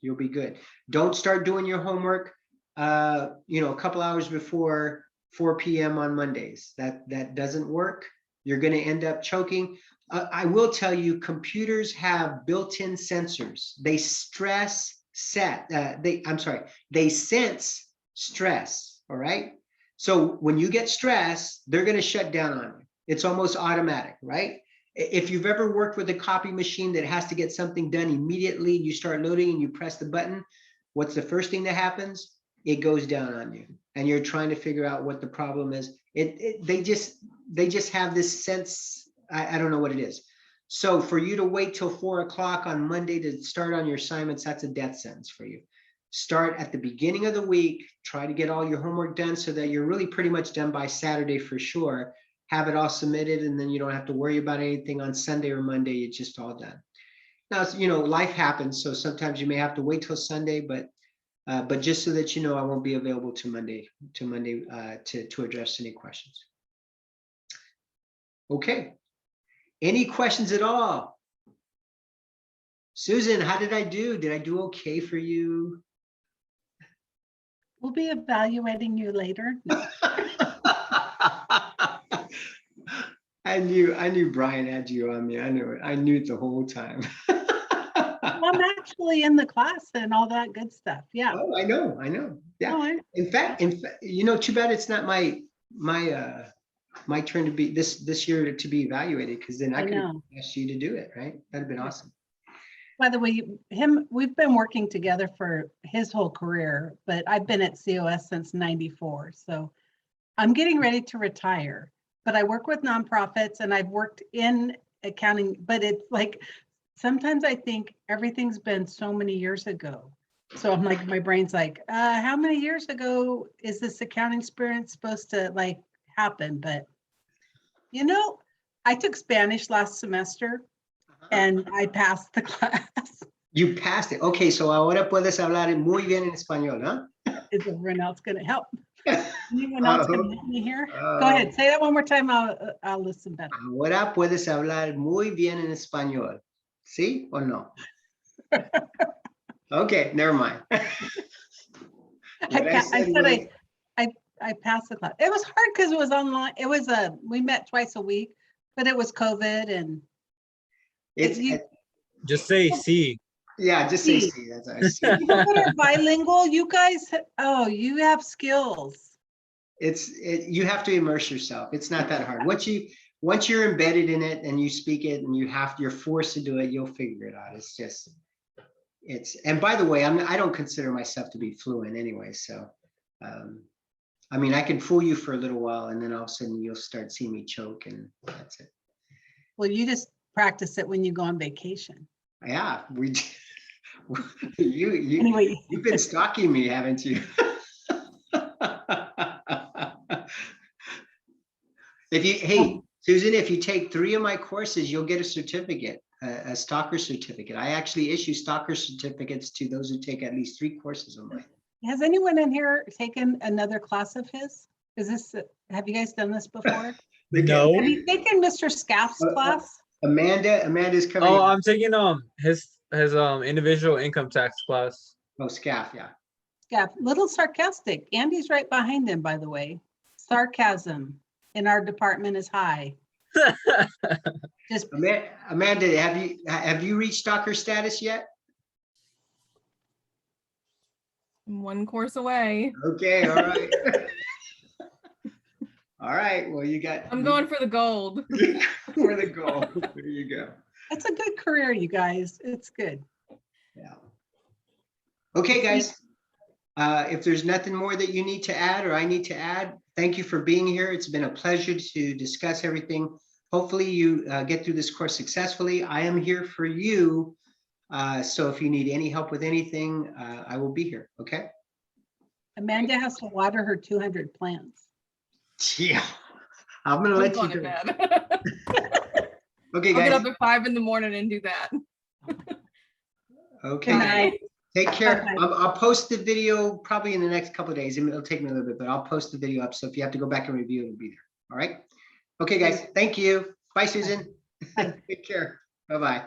you'll be good. Don't start doing your homework, you know, a couple hours before 4 p.m. on Mondays. That doesn't work. You're going to end up choking. I will tell you, computers have built-in sensors. They they sense stress. All right. So when you get stressed, they're going to shut down on you. It's almost automatic, right? If you've ever worked with a copy machine that has to get something done immediately, you start loading and you press the button, what's the first thing that happens? It goes down on you, and you're trying to figure out what the problem is. They just have this sense. I don't know what it is. So for you to wait till 4 o'clock on Monday to start on your assignments, that's a death sentence for you. Start at the beginning of the week, try to get all your homework done so that you're really pretty much done by Saturday for sure. Have it all submitted, and then you don't have to worry about anything on Sunday or Monday. It's just all done. Now, you know, life happens, so sometimes you may have to wait till Sunday, but just so that you know, I won't be available to Monday to address any questions. Okay. Any questions at all? Susan, how did I do? Did I do okay for you? We'll be evaluating you later. I knew Brian had you on me. I knew it. I knew it the whole time. I'm actually in the class and all that good stuff. Yeah. Oh, I know. Yeah. Oh, In fact, you know, too bad it's not my turn to be this year to be evaluated, because then I could have asked you to do it, right? That'd have been awesome. By the way, we've been working together for his whole career, but I've been at COS since '94. So I'm getting ready to retire. but I work with nonprofits and I've worked in accounting, but it's like, sometimes I think everything's been so many years ago. So I'm like, my brain's like, how many years ago is this accounting experience supposed to like happen? But you know, I took Spanish last semester and I passed the class. You passed it. Okay, so ahora puedes hablar muy bien en español, huh? Is everyone else going to help? Anyone else going to help me here? Go ahead, say that one more time. I'll listen better. Ahora puedes hablar muy bien en español. ¿Sí o no? Okay, never mind. What I said was- I passed the class. It was hard because it was online. It was we met twice a week, but it was COVID and It's, you- Just say C. yeah, just say See. see, that's what I see. people that are bilingual, you guys, oh, you have skills. You have to immerse yourself. It's not that hard. Once you're embedded in it and you speak it and you're forced to do it, you'll figure it out. And by the way, I don't consider myself to be fluent anyway. So, I mean, I can fool you for a little while and then all of a sudden you'll start seeing me choke and that's it. Well, you just practice it when you go on vacation. Yeah, you, Anyway, you've been stalking me, haven't you? Hey, Susan, if you take 3 of my courses, you'll get a certificate, a stalker certificate. I actually issue stalker certificates to those who take at least 3 courses of mine. has anyone in here taken another class of his? Is this, have you guys done this before? No. Have you taken Mr. Scaff's class? Amanda's coming. Oh, I'm taking his individual income tax class. Oh, SCAF, yeah. Scaff, little sarcastic. Andy's right behind him, by the way. Sarcasm in our department is high. Just Amanda, have you reached stalker status yet? I'm one course away. Okay, all right. All right, well, you got. I'm going for the gold. For the goal. There you go. it's a good career, you guys. It's good. Yeah. Okay, guys. If there's nothing more that you need to add or I need to add, thank you for being here. It's been a pleasure to discuss everything. Hopefully you get through this course successfully. I am here for you. So if you need any help with anything, I will be here, okay? Amanda has to water her 200 plants. Yeah. I'm gonna I'm let going you to go. bed. Okay, I'll get guys. up at 5 in the morning and do that. Okay. Good guys. night. Take care. Bye-bye. I'll post the video probably in the next couple of days. It'll take me a little bit, but I'll post the video up. So if you have to go back and review, it'll be there. All right. Okay, guys. Thank you. Bye, Susan. Bye. Take care. Bye-bye.